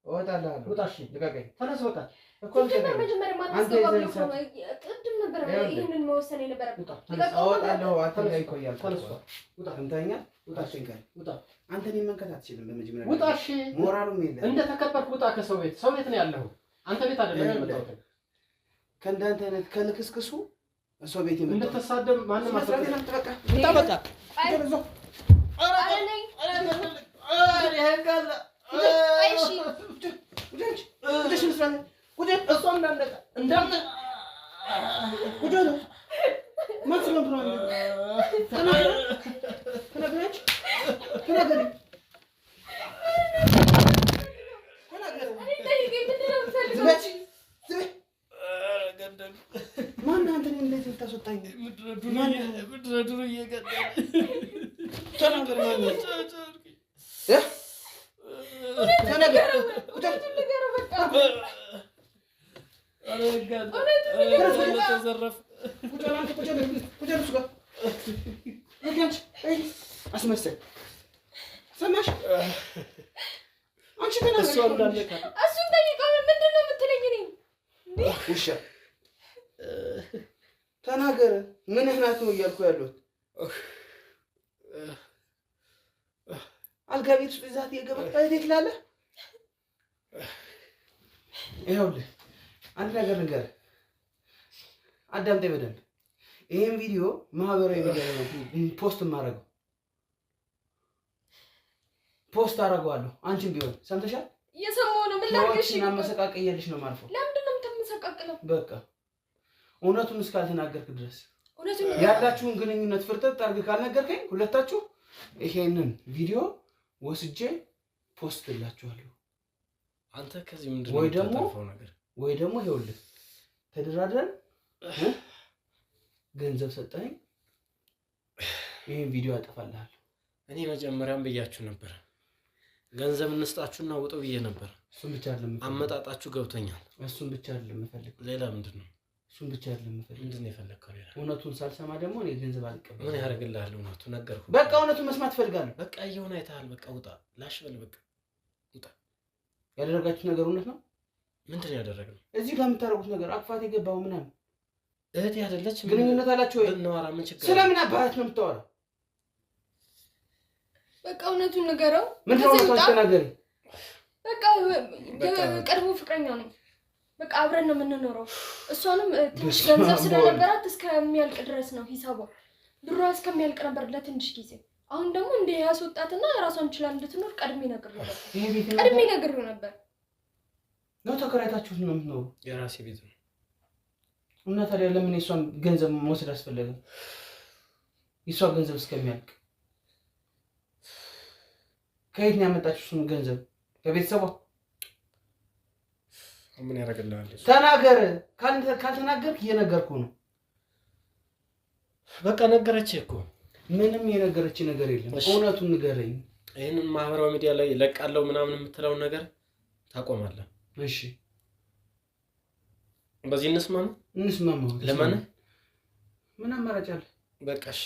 እወጣለሁ። ውጣ። እሺ፣ ልቀቀኝ። ተነስ። በቃ እኮ መጀመሪያ ማስገባው ቅድም ነበር ይሄንን መወሰን የነበረብህ። እወጣለሁ። አትንካኝ እኮ እያልኩ ተነስ። ውጣ። ሰምተኸኛል? ውጣ። ውጣ። አንተ እኔን መንከት አትችልም። በመጀመሪያ ውጣ። እሺ፣ ሞራሉም የለም። እንደተከበርክ ውጣ። ከሰው ቤት ሰው ቤት ነው ያለኸው። አንተ ቤት አይደለም የመጣሁት። ከእንዳንተ አይነት ከልክስክሱ ሰው ቤት የመጣሁት እንድትሳደብ ማንም አስረዳኝ። በቃ ውጣ። በቃ አስመሰል ሰማሽ? አንቺ ግን እሱን ጠይቀው። ምንድን ነው የምትለኝ? እኔ ውሻ ተናገር። ምን ናት ነው እያልኩ ያለሁት? አልጋ ቤት ውስጥ እዛት የገባ እንዴት ላለ ይኸውልህ፣ አንድ ነገር ንገርህ፣ አዳምጠኝ በደንብ። ይሄን ቪዲዮ ማህበራዊ ሚዲያ ላይ ፖስት የማደርገው ፖስት አደርገዋለሁ። አንቺም ቢሆን ሰምተሻል? እየሰማሁ ነው። ምን ላድርግሽ? እና መሰቃቀየልሽ ነው ማልፈው። ለምንድን ነው የምትመሰቃቀለው? በቃ እውነቱን እስካልተናገርክ ድረስ እውነቱን ያላችሁን ግንኙነት ፍርጥጥ አድርገህ ካልነገርከኝ ሁለታችሁ ይሄንን ቪዲዮ ወስጄ ፖስት እላችኋለሁ። አንተ ከዚህ ምንድን ነው የምታጠፋው ነገር? ወይ ደግሞ ይኸውልህ ተደራድረን ገንዘብ ሰጠኸኝ ይሄን ቪዲዮ አጠፋልሃለሁ። እኔ መጀመሪያም ብያችሁ ነበር ገንዘብ እንስጣችሁና ውጡ ብዬ ነበር። እሱን ብቻ አይደለም አመጣጣችሁ ገብቶኛል። እሱን ብቻ አይደለም የምፈልገው። ሌላ ምንድን ነው? እሱን ብቻ አይደለም የምፈልገው። ምንድን ነው የፈለግከው? ሌላ እውነቱን ሳልሰማ ደግሞ እኔ ገንዘብ አልቀበልም። ምን ያደርግልሃል? እውነቱ ነገርኩህ። በቃ እውነቱን መስማት እፈልጋለሁ። በቃ እየሆነ አይተሃል። በቃ ውጣ። ላሽ በል በቃ ውጣ። ያደረጋችሁ ነገር እውነት ነው? ምንድን ነው ያደረግነው? እዚህ ጋር የምታደርጉት ነገር አቅፋት የገባው ምናምን እህቴ አይደለች? ግንኙነት አላችሁ ወይ? እናወራ። ምን ችግር? ስለምን አባላት ነው የምታወራው? በቃ እውነቱን ንገረው። ምንድን ነው ተናገሪ። በቃ የቀድሞ ፍቅረኛ ነኝ። በቃ አብረን ነው የምንኖረው። እሷንም ትንሽ ገንዘብ ስለነበራት እስከሚያልቅ ድረስ ነው ሂሳቧ። ብሯ እስከሚያልቅ ነበር ለትንሽ ጊዜ። አሁን ደግሞ እንደ ያስወጣትና ራሷን ችላ እንድትኖር ቀድሜ ነግሬው ነበር። ነው ተከራይታችሁት ነው የምትኖሩ? የራሴ ቤት ነው። እና ታዲያ ለምን የሷን ገንዘብ መውሰድ አስፈለገ? የሷ ገንዘብ እስከሚያልቅ ከየት ነው ያመጣችው? እሱን ገንዘብ ከቤተሰቧ ምን ያደርግልሃል? ተናገር። ካልተናገርክ እየነገርኩ ነው። በቃ ነገረች እኮ። ምንም የነገረች ነገር የለም። እውነቱን ንገረኝ። ይሄንን ማህበራዊ ሚዲያ ላይ ለቃለው ምናምን የምትለውን ነገር ታቆማለህ። እሺ በዚህ እንስማማ። ለማን ምን አማራጭ አለ? በቃሽ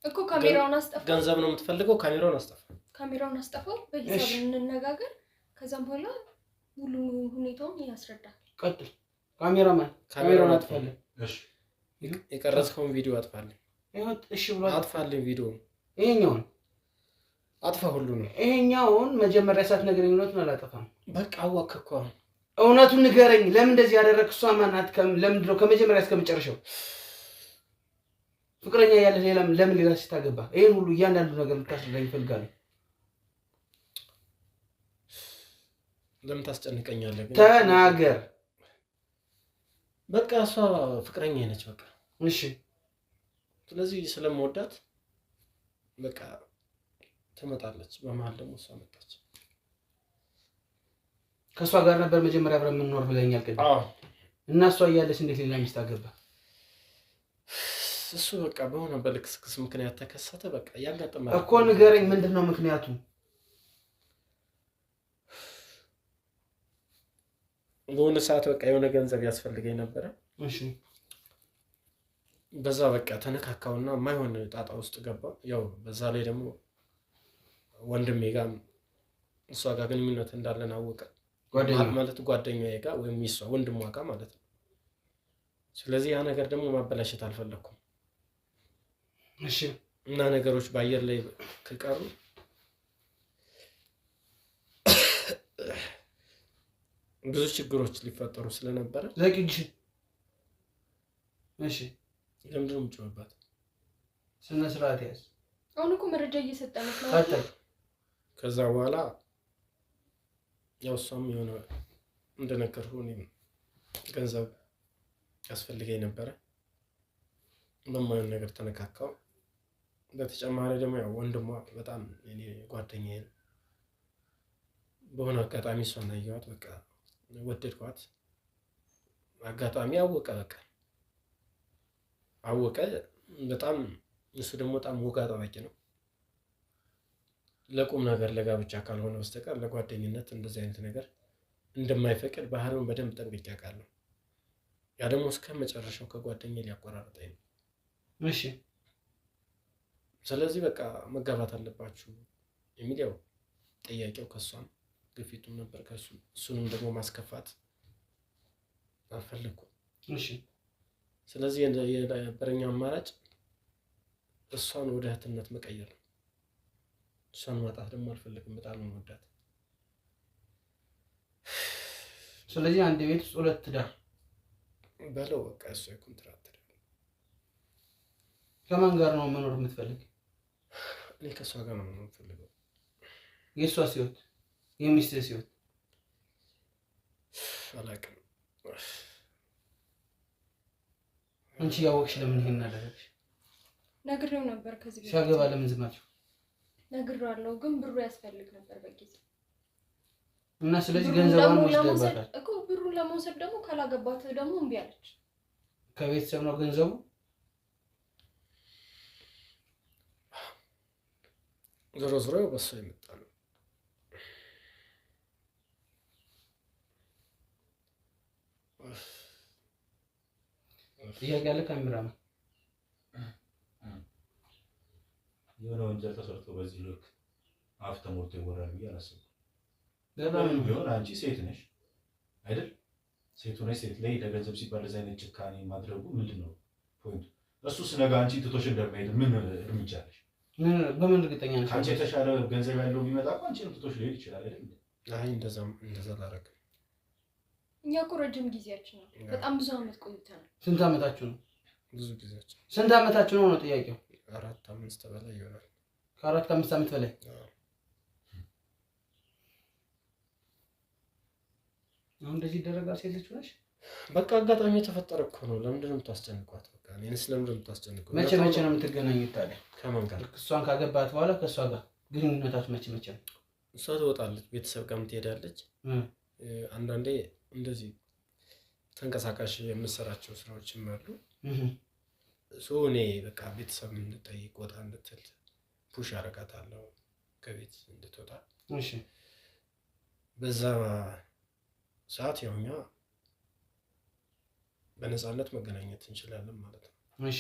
እኮ ካሜራውን አስጠፋው። ገንዘብ ነው የምትፈልገው? ካሜራውን አስጠፋው። በሂሳብ እንነጋገር። ከዛም በኋላ ሙሉ ሁኔታውን ያስረዳል። ቀጥል። ካሜራውን አጥፋልኝ። እሺ የቀረጽከውን ቪዲዮ አጥፋልኝ። እሺ ብሏል። አጥፋልኝ ቪዲዮ። ይሄኛውን አጥፋ። ሁሉንም ይሄኛውን መጀመሪያ ሳትነግረኝ እውነቱን አላጠፋም። በቃ አወቅህ እኮ። እውነቱን ንገረኝ። ለምን እንደዚህ ያደረግህ? እሷ ማናት? ለምንድን ነው ከመጀመሪያ እስከ መጨረሻው ፍቅረኛ ያለህ ለምን ሌላ ሴት አገባ? ይሄን ሁሉ እያንዳንዱ ነገር ልታስረዳኝ እፈልጋለሁ። ለምን ታስጨንቀኛለህ? ተናገር። በቃ እሷ ፍቅረኛ ነች። በቃ እሺ። ስለዚህ ስለምወዳት በቃ ትመጣለች። በመሀል ደግሞ እሷ መጣች። ከእሷ ጋር ነበር መጀመሪያ አብረን የምንኖር ብለኛል ቅድም። አዎ። እና እሷ እያለች እንዴት ሌላ ሚስት አገባ? እሱ በቃ በሆነ በልክስክስ ምክንያት ተከሰተ። በቃ ያጋጠመ እኮ ንገረኝ። ምንድን ነው ምክንያቱ? በሆነ ሰዓት በቃ የሆነ ገንዘብ ያስፈልገኝ ነበረ። እሺ። በዛ በቃ ተነካካውና የማይሆን ጣጣ ውስጥ ገባ። ያው በዛ ላይ ደግሞ ወንድሜ ጋር እሷ ጋር ግንኙነት እንዳለን አወቀ። ማለት ጓደኛዬ ጋር ወይም እሷ ወንድሟ ጋር ማለት ነው። ስለዚህ ያ ነገር ደግሞ ማበላሸት አልፈለኩም። እሺ። እና ነገሮች በአየር ላይ ከቀሩ ብዙ ችግሮች ሊፈጠሩ ስለነበረ ለቅጅ። እሺ። ለምንድን ነው የምትጮህባት? ስነ ስርዓት ያዝ። አሁን እኮ መረጃ እየሰጠን ነው። ከዛ በኋላ ያው እሷም የሆነ እንደነገርኩህ እኔም ገንዘብ ያስፈልገኝ ነበረ። በማይሆን ነገር ተነካካው። በተጨማሪ ደግሞ ያው ወንድሟ በጣም እኔ ጓደኛዬ ነው። በሆነ አጋጣሚ እሷን አየኋት፣ በቃ ወደድኳት። አጋጣሚ አወቀ በጣም እሱ ደግሞ በጣም ወግ አጥባቂ ነው። ለቁም ነገር ለጋብቻ ካልሆነ በስተቀር ለጓደኝነት እንደዚህ አይነት ነገር እንደማይፈቅድ ባህሪውን በደንብ ጠንቅቄ አውቃለሁ። ያ ደግሞ እስከ መጨረሻው ከጓደኛዬ ሊያቆራርጠኝ ነው። እሺ። ስለዚህ በቃ መጋባት አለባችሁ የሚል ያው ጥያቄው ከሷም ግፊቱም ነበር ከሱ። እሱንም ደግሞ ማስከፋት አልፈለኩም። እሺ። ስለዚህ የነበረኝ አማራጭ እሷን ወደ እህትነት መቀየር ነው። እሷን ማጣት ደግሞ አልፈልግም። በጣም ነው የምወዳት። ስለዚህ አንድ ቤት ውስጥ ሁለት ትዳር በለው በቃ እሷ የኮንትራት ትዳር። ከማን ጋር ነው መኖር የምትፈልግ? እኔ ከእሷ ጋር ነው መኖር የምፈልገው። የእሷ ሲወት የሚስትህ ሲወት አላውቅም። አንቺ ያወቅሽ ለምን ይሄን አደረግሽ? ነግሬው ነበር ከዚህ በፊት ሲያገባ ለምን ዝም አልሽ? ነግሬዋለሁ፣ ግን ብሩ ያስፈልግ ነበር በጊዜው እና ስለዚህ ገንዘቡን ወስደባታል እኮ። ብሩን ለመውሰድ ደግሞ ካላገባት ደግሞ እምቢ አለች። ከቤተሰብ ነው ገንዘቡ? ዞሮ ዞሮ በሷ የመጣ ነው። ጥያቄ አለ ካሜራ ነው። የሆነ ወንጀል ተሰርቶ በዚህ ልክ አፍ ተሞልቶ ይወራል ብዬ አላሰብኩም። ለምን ቢሆን አንቺ ሴት ነሽ አይደል? ሴት ሆነሽ ሴት ላይ ለገንዘብ ሲባል ለዛ አይነት ጭካኔ ማድረጉ ምንድን ነው ፖይንቱ? እሱስ ነገ አንቺ ትቶሽ እንደማይሄድ ምን እርምጃ አለሽ? በምን እርግጠኛ ነሽ? አንቺ የተሻለ ገንዘብ ያለው ቢመጣ እኮ አንቺንም ትቶሽ ሊሄድ ይችላል አይደል? አይ እንደዛ ላደርግ። እኛ እኮ ረጅም ጊዜያችን ነው። በጣም ብዙ አመት ቆይተናል። ስንት አመታችሁ ነው? ብዙ ጊዜያችን። ስንት አመታችሁ ነው ጥያቄው? 4-5 በላይ ይሆናል። ከ4-5 አመት በላይ። አሁን እንደዚህ ይደረጋል? ሴት ልጅ ነሽ? በቃ አጋጣሚ የተፈጠረ እኮ ነው። ለምንድን ነው የምታስጨንቋት? በቃ እኔንስ ለምንድን ነው የምታስጨንቋት? መቼ ነው የምትገናኙት ታዲያ? ከማን ጋር? እሷን ካገባት በኋላ ከእሷ ጋር ግንኙነታችሁ መቼ ነው? እሷ ትወጣለች፣ ቤተሰብ ጋርም ትሄዳለች። አንዳንዴ እንደዚህ ተንቀሳቃሽ የምሰራቸው ስራዎችም አሉ። እኔ በቃ ቤተሰብ እንድጠይቅ ወጣ እንድትል ፑሽ አደርጋታለሁ ከቤት እንድትወጣ። እሺ በዛ ሰዓት ያው እኛ በነፃነት መገናኘት እንችላለን ማለት ነው። እሺ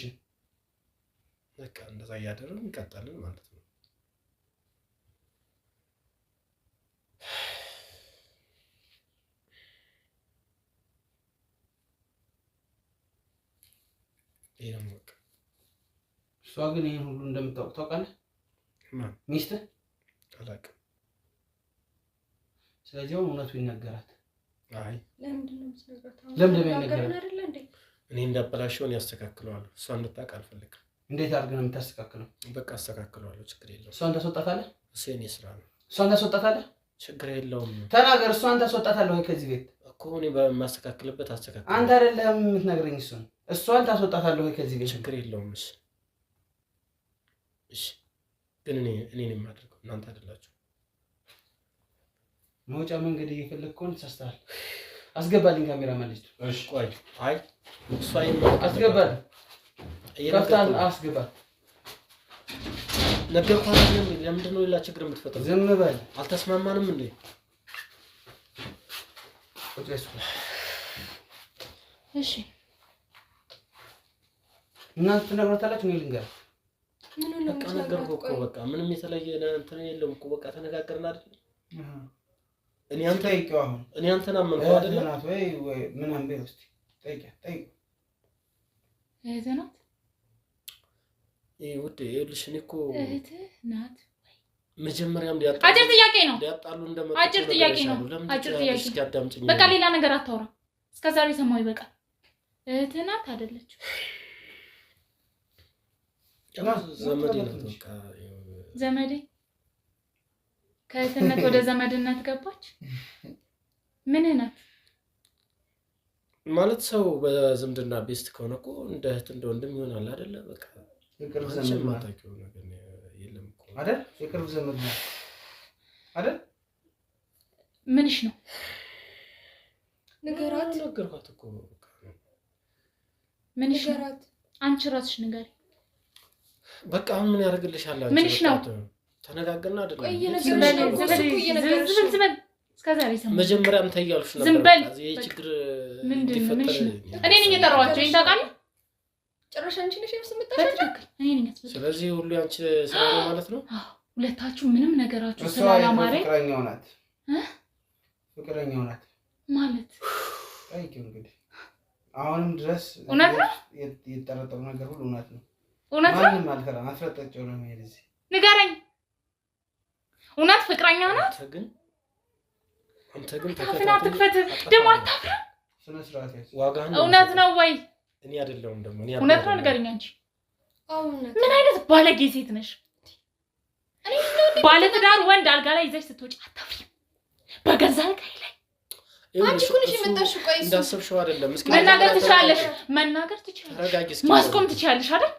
በቃ እንደዛ እያደረግን እንቀጥላለን ማለት ነው። ይሄም በቃ እሷ ግን ይሄን ሁሉ እንደምታውቅ ታውቃለህ? ሚስትህ? አላውቅም። ስለዚህ እውነቱ ይነገራት። አይ ለምንድን ነው የምትነግራት? ለምንድን ነው ይነገራት? እኔ እንዳበላሸውን ያስተካክለዋለሁ። እሷ እንድታውቅ አልፈልግም። እንዴት አድርገህ ነው የምታስተካክለው? በቃ አስተካክለዋለሁ፣ ችግር የለውም። እሷን ታስወጣታለህ? እሱ የኔ ስራ ነው። እሷን ታስወጣታለህ? ችግር የለውም። ተናገር። እሷን ታስወጣታለህ ወይ ከዚህ ቤት? እኮ እኔ በማስተካክልበት አስተካክላለሁ። አንተ አይደለም የምትነግረኝ እሷን ታስወጣታለህ ወይ ከዚህ ቤት? ችግር የለውም። እሺ ግን እኔ ነኝ የማደርገው፣ እናንተ አይደላችሁ። መውጫ መንገድ እየፈለግህ ከሆነ ተሳስተሃል። አስገባልኝ ካሜራማን ልጅ። እሺ ቆይ። አይ እሷ አስገባልኝ። ከፍታል አስገባ። ነገርኳት። ለምንድን ነው ሌላ ችግር የምትፈጥረው? ዝም በል። አልተስማማንም እንዴ? እሺ እናንተ ትነግረታላችሁ። እኔ ልንገርህ። በቃ ነገርኩህ እኮ በቃ ምንም የተለየ እንትን የለውም እኮ በቃ ተነጋገርን አይደል? እኔ አንተን አመንኩ አይደል? ወይ ምን አንበ ውስጥ ጠይቅ እህት ናት። ውዴ ይኸውልሽ እኔ እኮ እህት ናት ወይ? መጀመሪያም አጭር ጥያቄ ነው። ሊያጣሉ እንደመጡ አጭር ጥያቄ ነው። አጭር ጥያቄ። በቃ ሌላ ነገር አታውራ። እስከዛሬ ሰማው ይበቃል። እህት ናት አይደለች? ዘመዴ ናት። በቃ ዘመዴ ከእህትነት ወደ ዘመድነት ገባች። ምን ናት ማለት? ሰው በዝምድና ቤስት ከሆነ እኮ እንደ እህት እንደ ወንድም ይሆናል አይደለ? በቃ የቅርብ ዘመድ ማታውቂው ነገር የለም እኮ አይደል? የቅርብ ዘመድ ነው አይደል? ምንሽ ነው? ንገራት። ነገርኳት እኮ በቃ ምንሽ ነው? አንቺ ራስሽ ንገሪ። በቃ አሁን ምን ያደርግልሻል? አንቺ ምንሽ ነው? ተነጋገርና አይደል? እስከዛሬ ሰማሁ። መጀመሪያም ተያልኩሽ ነበር። ዝም በል። ይሄ ችግር ምንድን ነው? እኔ ነኝ የጠራኋቸው። ይሄን ታውቃለህ? ጭራሽ አንቺ ነሽ የምትመጣው። እኔ ነኝ ያስፈልግ። ስለዚህ ሁሉ ያንቺ ስራ ነው ማለት ነው። ሁለታችሁ ምንም ነገራችሁ ስላላማረኝ ፍቅረኛው ናት ፍቅረኛው ናት ማለት ጠይቂው። እንግዲህ አሁንም ድረስ እውነት ነው የተጠረጠሩ ነገር ሁሉ እውነት ነው። እውነት ነው። ማንም አልፈራም። አስረጠጨው ነው የሚሄድ እዚህ። ንገረኝ። እውነት ፍቅረኛ ናት? አንተ ግን ታፍና ትክፈት ደግሞ አታፍራ። ስነ ስርዓት ያዝ። ዋጋህን እውነት ነው ወይ? እኔ አይደለሁም ደግሞ እኔ እውነት ነው። ንገረኝ አንቺ። እውነት ምን አይነት ባለጌ ሴት ነሽ? ባለትዳር ወንድ አልጋ ላይ ይዘሽ ስትወጪ አታፍሪ? በገዛ አልጋዬ ላይ አንቺ እኮ ነሽ የመጣሽው። ቆይ እንዳሰብሽው አይደለም። እስኪ መናገር ትችላለሽ፣ መናገር ትችላለሽ፣ ተረጋጊ። እስኪ ማስቆም ትችላለሽ አይደል?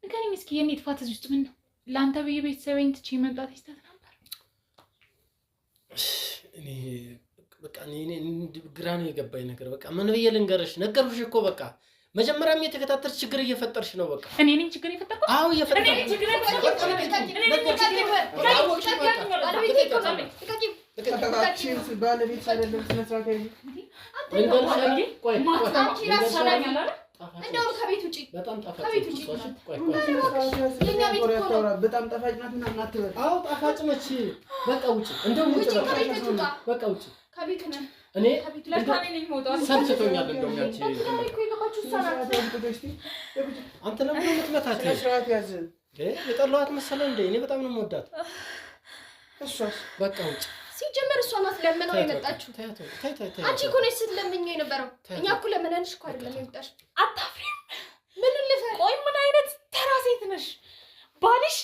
ንገረኝ እስኪ የኔ ጥፋት እዚህ ውስጥ ምን ነው? ለአንተ ብዬ ቤተሰቤን ትቼ መምጣት ይስተት ነበር። እኔ በቃ እኔ ግራ ነው የገባኝ ነገር። በቃ ምን ብዬ ልንገርሽ? ነገርኩሽ እኮ በቃ መጀመሪያም የተከታተልሽ ችግር እየፈጠርሽ ነው። በቃ እኔ ነኝ ችግር የፈጠርኩት? አዎ እየፈጠርሽ እኔ ነኝ ችግር የፈጠርኩት? ባለቤት አይደለም። ስነ ስርዓት ያዝ። እንደውም ከቤት ውጪ በጣም ጣፋጭ ከቤት ውጪ በጣም ጣፋጭ ናት ምናምን አትበል። አዎ ጣፋጭ ነች። በቃ ውጪ፣ እንደውም ውጪ፣ በቃ ውጪ ከቤት ውጪ። እኔ ለካኔ ነኝ መውጣት ሰልችቶኛል። እንደውም ያቺ አንተ ለምን ነው የምትመታት? ስነ ስርዓት ያዝ። የጠላኋት መሰለህ እንዴ? እኔ በጣም ነው የምወዳት። እሷስ በቃ ውጪ። ሲጀመር እሷ ናት ለምነው የመጣችው። አንቺ እኮ ነሽ ስትለምኚው የነበረው። እኛ እኮ ለምነንሽ እኮ አይደለም የመጣሽው። አታፍሪም? ምን ልፈር? ቆይ ምን አይነት ተራ ሴት ነሽ? ባልሽ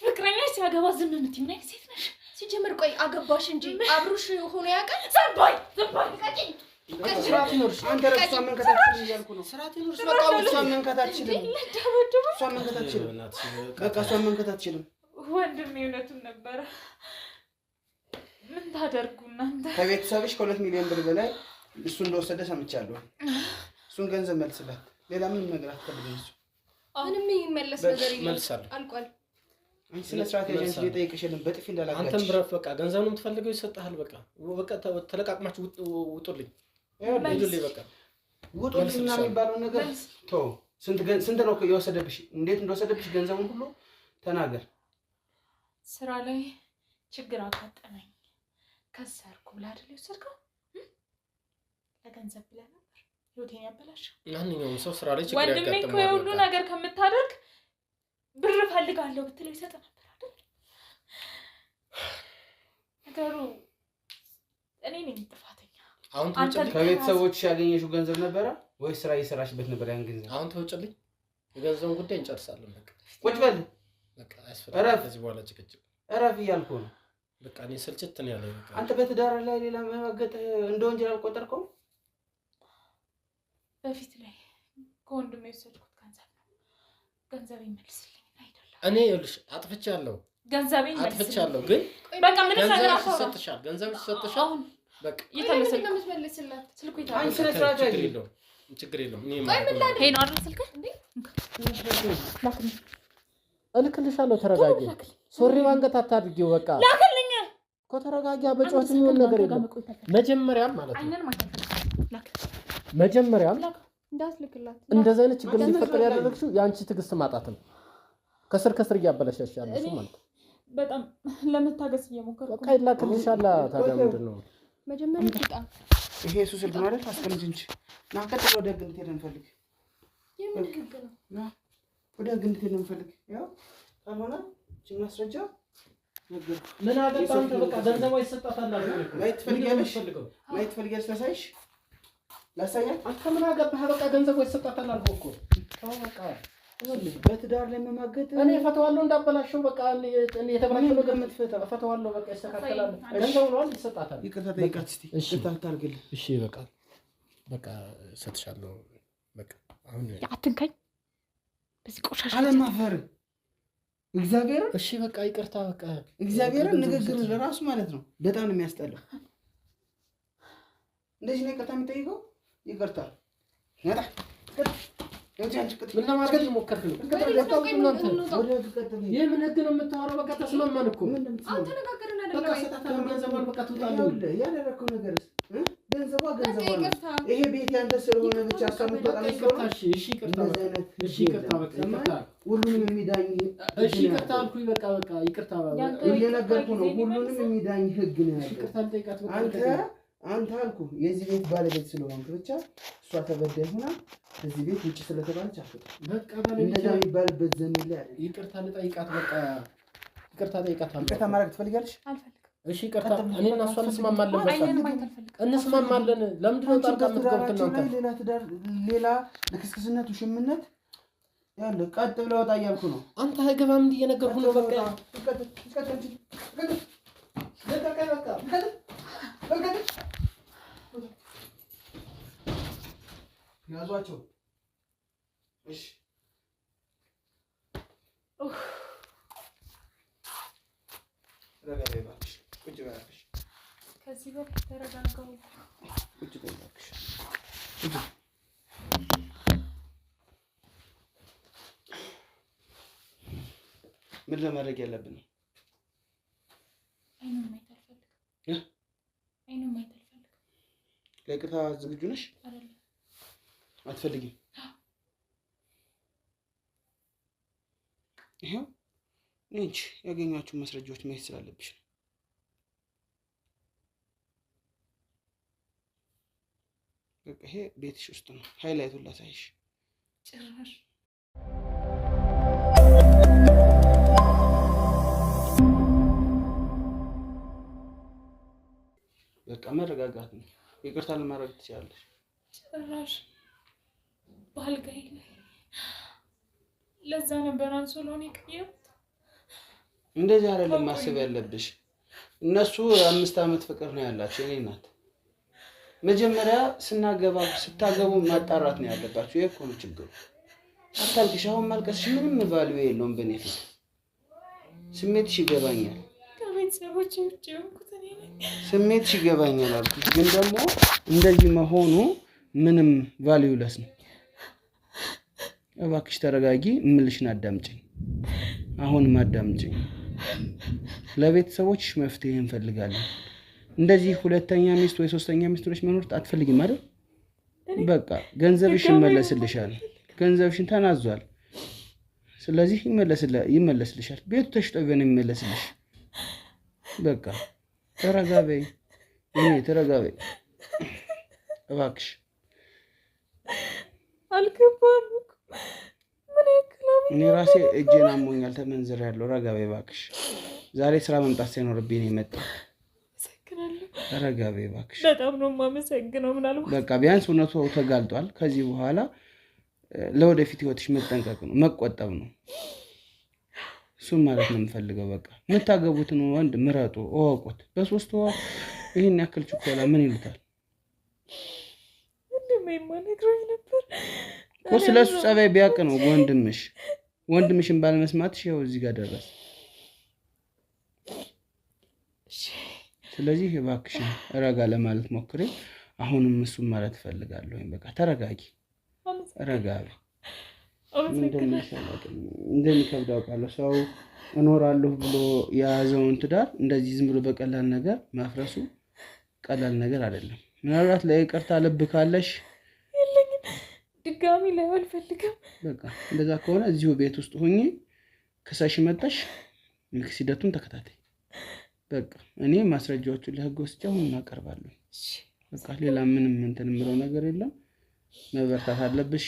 ፍቅረኛሽ ሲያገባ ዝም የምትይ ምን አይነት ሴት ነሽ? ሲጀመር ቆይ አገባሽ እንጂ አብሮሽ ሆኖ ያውቃል? ዘባይ ስርዓት ይኖርሽ። አንተ እሷን መንካት አትችልም እያልኩ ነው። ስርዓት ይኖርሽ። በቃ እሷን መንካት አትችልም። እሷን መንካት አትችልም። በቃ እሷን መንካት አትችልም። ወንድሜ እውነቱን ነበረ። ምን ታደርጉ እናንተ? ከቤተሰብሽ ከ2 ሚሊዮን ብር በላይ እሱ እንደወሰደ ሰምቻለሁ። እሱን ገንዘብ መልስላት። ሌላ ምንም ነገር አትፈልግም። እሱ ምንም የሚመለስ ነገር የለም። አልቋል። አንቺ ስለ ስርዓት ያለሽ የጠየቅሽ የለም። በጥፊ እንዳላጋጭ አንተም ብረፍ። በቃ ገንዘብ ነው የምትፈልገው፣ ይሰጣል። በቃ ተለቃቅማችሁ ውጡልኝ። ይኸውልህ በቃ ውጡልኝ እና የሚባለው ነገር ተው። ስንት ነው የወሰደብሽ? እንዴት እንደወሰደብሽ ገንዘቡን ሁሉ ተናገር። ስራ ላይ ችግር አጋጠመኝ ከሰርኩ ብላ አይደል የወሰድከው? ለገንዘብ ብለህ ነበር ህይወቴን ያበላሸው። ማንኛውም ሰው ስራ ላይ ችግር ያጋጠመዋል። ወንድሜ እኮ የሁሉ ነገር ከምታደርግ ብር ፈልጋለሁ ብትለው ይሰጥ ነበር አይደል? ነገሩ እኔ ነኝ ጥፋተኛ። አሁን ተውጭልኝ። ከቤተሰቦች ያገኘሽው ገንዘብ ነበረ ወይ ስራ እየሰራሽበት ነበር? ያን ገንዘብ አሁን ተውጭልኝ። የገንዘቡን ጉዳይ እንጨርሳለን። በቃ ቁጭ በል። በቃ አያስፈልግም ከዚህ በኋላ ጭቅጭቅ። እረፍ እያልኩ ነው። በቃ እኔ ስልችት ነው ያለኝ። በቃ አንተ በትዳር ላይ ሌላ መዋገጥ እንደ ወንጀል አልቆጠርከው? በፊት ላይ ከወንድሜ የወሰድኩት ገንዘብ ይመልስልኝ አይደለም። እኔ ይኸውልሽ አጥፍቻለሁ፣ ገንዘብ ይመልስልኝ አጥፍቻለሁ። ግን በቃ ምን ነገር ይሰጥሻል፣ ገንዘብ ይሰጥሻል። በቃ ይተመሰል ነው የምትመልስላት። ስልኩ አንቺ ስለ ስርዓት አይደለም፣ ችግር የለውም። እኔ ይሄ ነው አይደል ስልክ እንዴ? እልክልሻለሁ። ተረጋጊ። ሶሪ ባንገት አታድርጊው። በቃ ላክልኝ እኮ ተረጋጊ። በጮት የሚሆን ነገር የለም። መጀመሪያም ማለት ነው መጀመሪያም እንዳትልክላት እንደዚህ አይነት ችግር እንዲፈጠር ያደረግሽው የአንቺ ትዕግስት ማጣት ነው። ከስር እያበላሻሽ ያለሽ ማለት ነው። በጣም ለመታገስ እየሞከርኩ በቃ ይላክልሻል። ታዲያ ምንድን ነው መጀመሪያ ትጣ ይሄ እሱ ስልክ ማለት አስቀምጪ እንጂ ና ቀጥሎ ወደ ህግ እንድትሄድ እንፈልግ። የምን ህግ ነው? ና ወደ ህግ እንድትሄድ እንፈልግ። ያው ካልሆነ እቺ ማስረጃ ነገር ምን አገባ አንተ? በቃ ገንዘቧ ይሰጣታል አይደል? ማየት ትፈልጊያለሽ? ማየት ትፈልጊያለሽ? ላሳይሽ ላሳያት። አንተ ምን አገባህ? በቃ ገንዘቧ ይሰጣታል አልኩህ እኮ። ተው በቃ በትዳር ላይ መማገጥ እኔ ፈተዋለሁ እንዳበላሸው። በቃ እኔ የተበላሸው ነገር ፈተዋለሁ። በቃ ይስተካከላል። ገንዘቡ ነው ይሰጣታል። ይቅርታ ጠይቃት እስቲ። ይቅርታ ታርግልህ። እሺ በቃ እሰጥሻለሁ። በቃ አሁን አትንካኝ በዚህ ቆሻሻ አለማፈር እግዚአብሔር። እሺ በቃ ይቅርታ። በቃ እግዚአብሔርን ንግግር ለራሱ ማለት ነው በጣም ነው የሚያስጠላው። እንደዚህ ነው ይቅርታ የሚጠይቀው። ይቅርታ ነጣ ምን ለማድረግ ሞከርክ ነው? ይሄ ምን ህግ ነው የምታወራው? በቃ ተስማማን እኮ አንተ ተነጋገርን አይደል? በቃ ሰጣታ ገንዘቧን በቃ ትውጣለህ። ያደረከው ነገርስ ገንዘቧ ነው። ይሄ ቤት ያንተ ስለሆነ ብቻ አስቀምጠው ይቅርታ። እሺ ይቅርታ። በቃ ይቅርታ። ሁሉንም የሚዳኝ እሺ ይቅርታ አልኩኝ። በቃ ይቅርታ እየነገርኩህ ነው። ሁሉንም የሚዳኝ ህግ ነው ያለው። ይቅርታ ልጠይቃት። አንተ አልኩህ የዚህ ቤት ባለቤት ስለሆንክ ብቻ እሷ ተበዳይ ሆና እዚህ ቤት ውጭ ስለተባለች አፍጥ በቃ ባለቤት እንደዛ የሚባልበት ዘመን ላይ አይደል? ይቅርታ ልጠይቃት። በቃ ይቅርታ ጠይቃት። ይቅርታ ማድረግ ትፈልጊያለሽ? አልፈልግም። እሺ ይቅርታ። እኔ እና እሷ እንስማማለን። በቃ እንስማማለን። ለምንድን ነው ጣልቃ የምትገቡት እናንተ? ሌላ ትዳር፣ ሌላ ልክስክስነት፣ ውሽምነት ያለ ቀጥ ብለህ ወጣ እያልኩ ነው። አንተ አይገባም እንደ እየነገርኩህ ነው። በቃ ያዟቸው። እሺ ረጋቢ እባክሽ፣ ቁጭ በይ እባክሽ። ከዚህ በፊት ተረጋጋው። ቁጭ በይ እባክሽ። ምን ለማድረግ ያለብን? አይኑን ማየት አልፈልግም። አይኑን ማየት አልፈልግም። ለይቅርታ ዝግጁ ነሽ? አይደለም። አትፈልጊም? ይሄው እንጂ ያገኛችሁ ማስረጃዎች ማየት ስላለብሽ ነው። በቃ ይሄ ቤትሽ ውስጥ ነው። ሃይላይቱን ላሳይሽ። ጭራሽ በቃ መረጋጋት ነው። ይቅርታ ለማድረግ ትችላለሽ። ጭራሽ ባልጋይ ላይ ለዛ ነበር አንሶሎን የቀየሩት። እንደዚህ አይደለም ማሰብ ያለብሽ። እነሱ 5 ዓመት ፍቅር ነው ያላቸው። እኔ እናት መጀመሪያ ስታገቡ ማጣራት ነው ያለባችሁ። ይሄ እኮ ነው ችግሩ። አታልቅሽ። አሁን ማልቀስሽ ምንም ቫልዩ የለውም በእኔ ፊት። ስሜትሽ ይገባኛል፣ ከቤተሰቦቼ ውጭ የሆንኩት እኔ ነኝ። ስሜትሽ ይገባኛል አልኩት። ግን ደግሞ እንደዚህ መሆኑ ምንም ቫልዩ ለስ ነው። እባክሽ ተረጋጊ፣ እምልሽን አዳምጪኝ። አሁንም አዳምጪኝ። ለቤተሰቦችሽ መፍትሄ እንፈልጋለን። እንደዚህ ሁለተኛ ሚስት ወይ ሶስተኛ ሚስት ሆነሽ መኖር አትፈልጊም አይደል? በቃ ገንዘብሽ ይመለስልሻል። ገንዘብሽን ተናዟል። ስለዚህ ይመለስልሻል። ቤቱ ተሽጦ ቢሆን ይመለስልሽ። በቃ ተረጋ በይ። ተረጋ በይ እባክሽ። አልገባም እኮ ምን ያክላም። እኔ ራሴ እጄን አሞኛል፣ ተመንዝሬያለሁ። ረጋ በይ እባክሽ። ዛሬ ስራ መምጣት ሳይኖርብኝ ነው የመጣው። ረጋ በይ እባክሽ። በጣም ነው የማመሰግነው። ምናልባት በቃ ቢያንስ እውነቱ ተጋልጧል። ከዚህ በኋላ ለወደፊት ህይወትሽ መጠንቀቅ ነው፣ መቆጠብ ነው። እሱም ማለት ነው የምፈልገው። በቃ የምታገቡትን ወንድ ምረጡ፣ እወቁት። በ3 ወር ይህን ያክል ችኮላ ምን ይሉታል? ነግሮኝ ነበር እኮ ስለሱ ጸባይ ቢያውቅ ነው ወንድምሽን ባለመስማትሽ ይኸው እዚህ ጋር ደረስ። ስለዚህ እባክሽን ረጋ ለማለት ሞክሬ አሁንም እሱም ማለት እፈልጋለሁ። በቃ ተረጋጊ፣ ረጋ በይ። እንደሚከብድ አውቃለሁ። ሰው እኖራለሁ ብሎ የያዘውን ትዳር እንደዚህ ዝም ብሎ በቀላል ነገር ማፍረሱ ቀላል ነገር አይደለም። ምናልባት ለይቅርታ ልብ ካለሽ ድጋሚ ላይ አልፈልግም። በቃ እንደዛ ከሆነ እዚሁ ቤት ውስጥ ሆኜ ክሰሽ መጣሽ ልክ ሂደቱን ተከታታይ። በቃ እኔ ማስረጃዎቹን ለህግ ወስጄ አሁን እናቀርባለሁ። በቃ ሌላ ምንም እንትን የምለው ነገር የለም። መበርታት አለብሽ።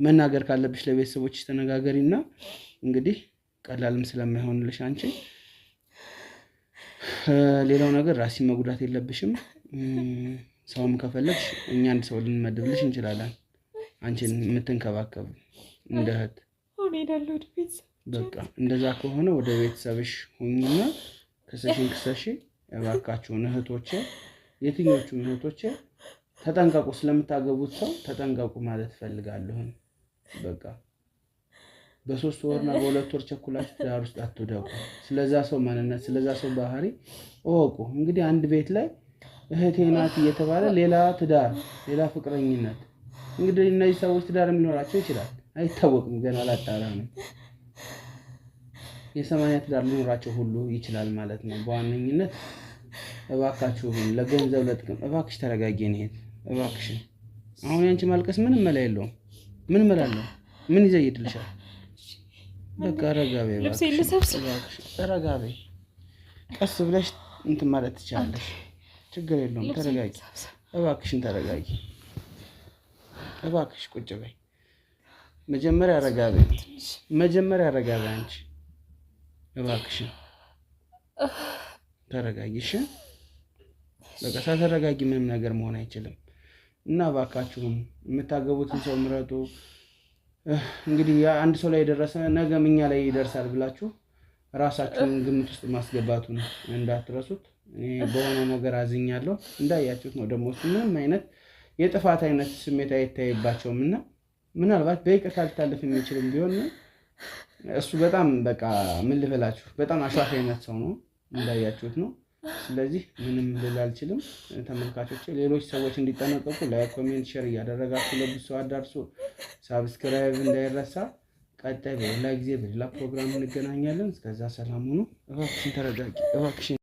መናገር ካለብሽ ለቤተሰቦችሽ ተነጋገሪና እንግዲህ ቀላልም ስለማይሆንልሽ አንቺ ሌላው ነገር ራስሽን መጉዳት የለብሽም። ሰውም ከፈለግሽ እኛ አንድ ሰው ልንመድብልሽ እንችላለን፣ አንቺን የምትንከባከብ እንደ እህት። በቃ እንደዛ ከሆነ ወደ ቤተሰብሽ ሁኚና ክሰሽ። እባካችሁን እህቶቼ፣ የትኞቹም እህቶቼ ተጠንቀቁ፣ ስለምታገቡት ሰው ተጠንቀቁ ማለት እፈልጋለሁ። በቃ በ3 ወርና በ2 ወር ቸኩላችሁ ትዳር ውስጥ አትውደቁ። ስለዛ ሰው ማንነት፣ ስለዛ ሰው ባህሪ እወቁ። እንግዲህ አንድ ቤት ላይ እህቴ ናት እየተባለ ሌላ ትዳር፣ ሌላ ፍቅረኝነት። እንግዲህ እነዚህ ሰዎች ትዳር ሊኖራቸው ይችላል፣ አይታወቅም፣ ገና አላጣራንም። የ80 ትዳር ሊኖራቸው ሁሉ ይችላል ማለት ነው። በዋነኝነት እባካችሁን ለገንዘብ ለጥቅም እባክሽ ተረጋጊ። እህት እባክሽን፣ አሁን ያንቺ ማልቀስ ምንም መላ የለውም። ምን መላለሁ? ምን ይዘይድልሻል? በቃ ረጋ በይ እባክሽ፣ ረጋ በይ። ቀስ ብለሽ እንትን ማለት ትችላለሽ፣ ችግር የለውም። ተረጋጊ እባክሽን፣ ተረጋጊ እባክሽ። ቁጭ በይ መጀመሪያ፣ ረጋ በይ አንቺ እባክሽን ተረጋጊ። እሺ በቃ ሳትረጋጊ ምንም ነገር መሆን አይችልም። እና እባካችሁም የምታገቡትን ሰው ምረጡ። እንግዲህ አንድ ሰው ላይ የደረሰ ነገም እኛ ላይ ይደርሳል ብላችሁ ራሳችሁን ግምት ውስጥ ማስገባቱን እንዳትረሱት። በሆነ ነገር አዝኛለሁ። እንዳያችሁት ነው ደግሞ ምንም አይነት የጥፋት አይነት ስሜት አይታይባቸውም እና ምናልባት በይቅርታ ሊታለፍ የሚችልም ቢሆን እሱ በጣም በቃ ምን ልበላችሁ በጣም አሻፋ አይነት ሰው ነው፣ እንዳያችሁት ነው። ስለዚህ ምንም ልል አልችልም። ተመልካቾች ሌሎች ሰዎች እንዲጠነቀቁ ላይክ፣ ኮሜንት፣ ሼር እያደረጋችሁ ለብዙ ሰው አዳርሱ። ሳብስክራይብ እንዳይረሳ። ቀጣይ በሌላ ጊዜ በሌላ ፕሮግራም እንገናኛለን። እስከዛ ሰላም ሁኑ። እባክሽን ተረጋጊ እባክሽን።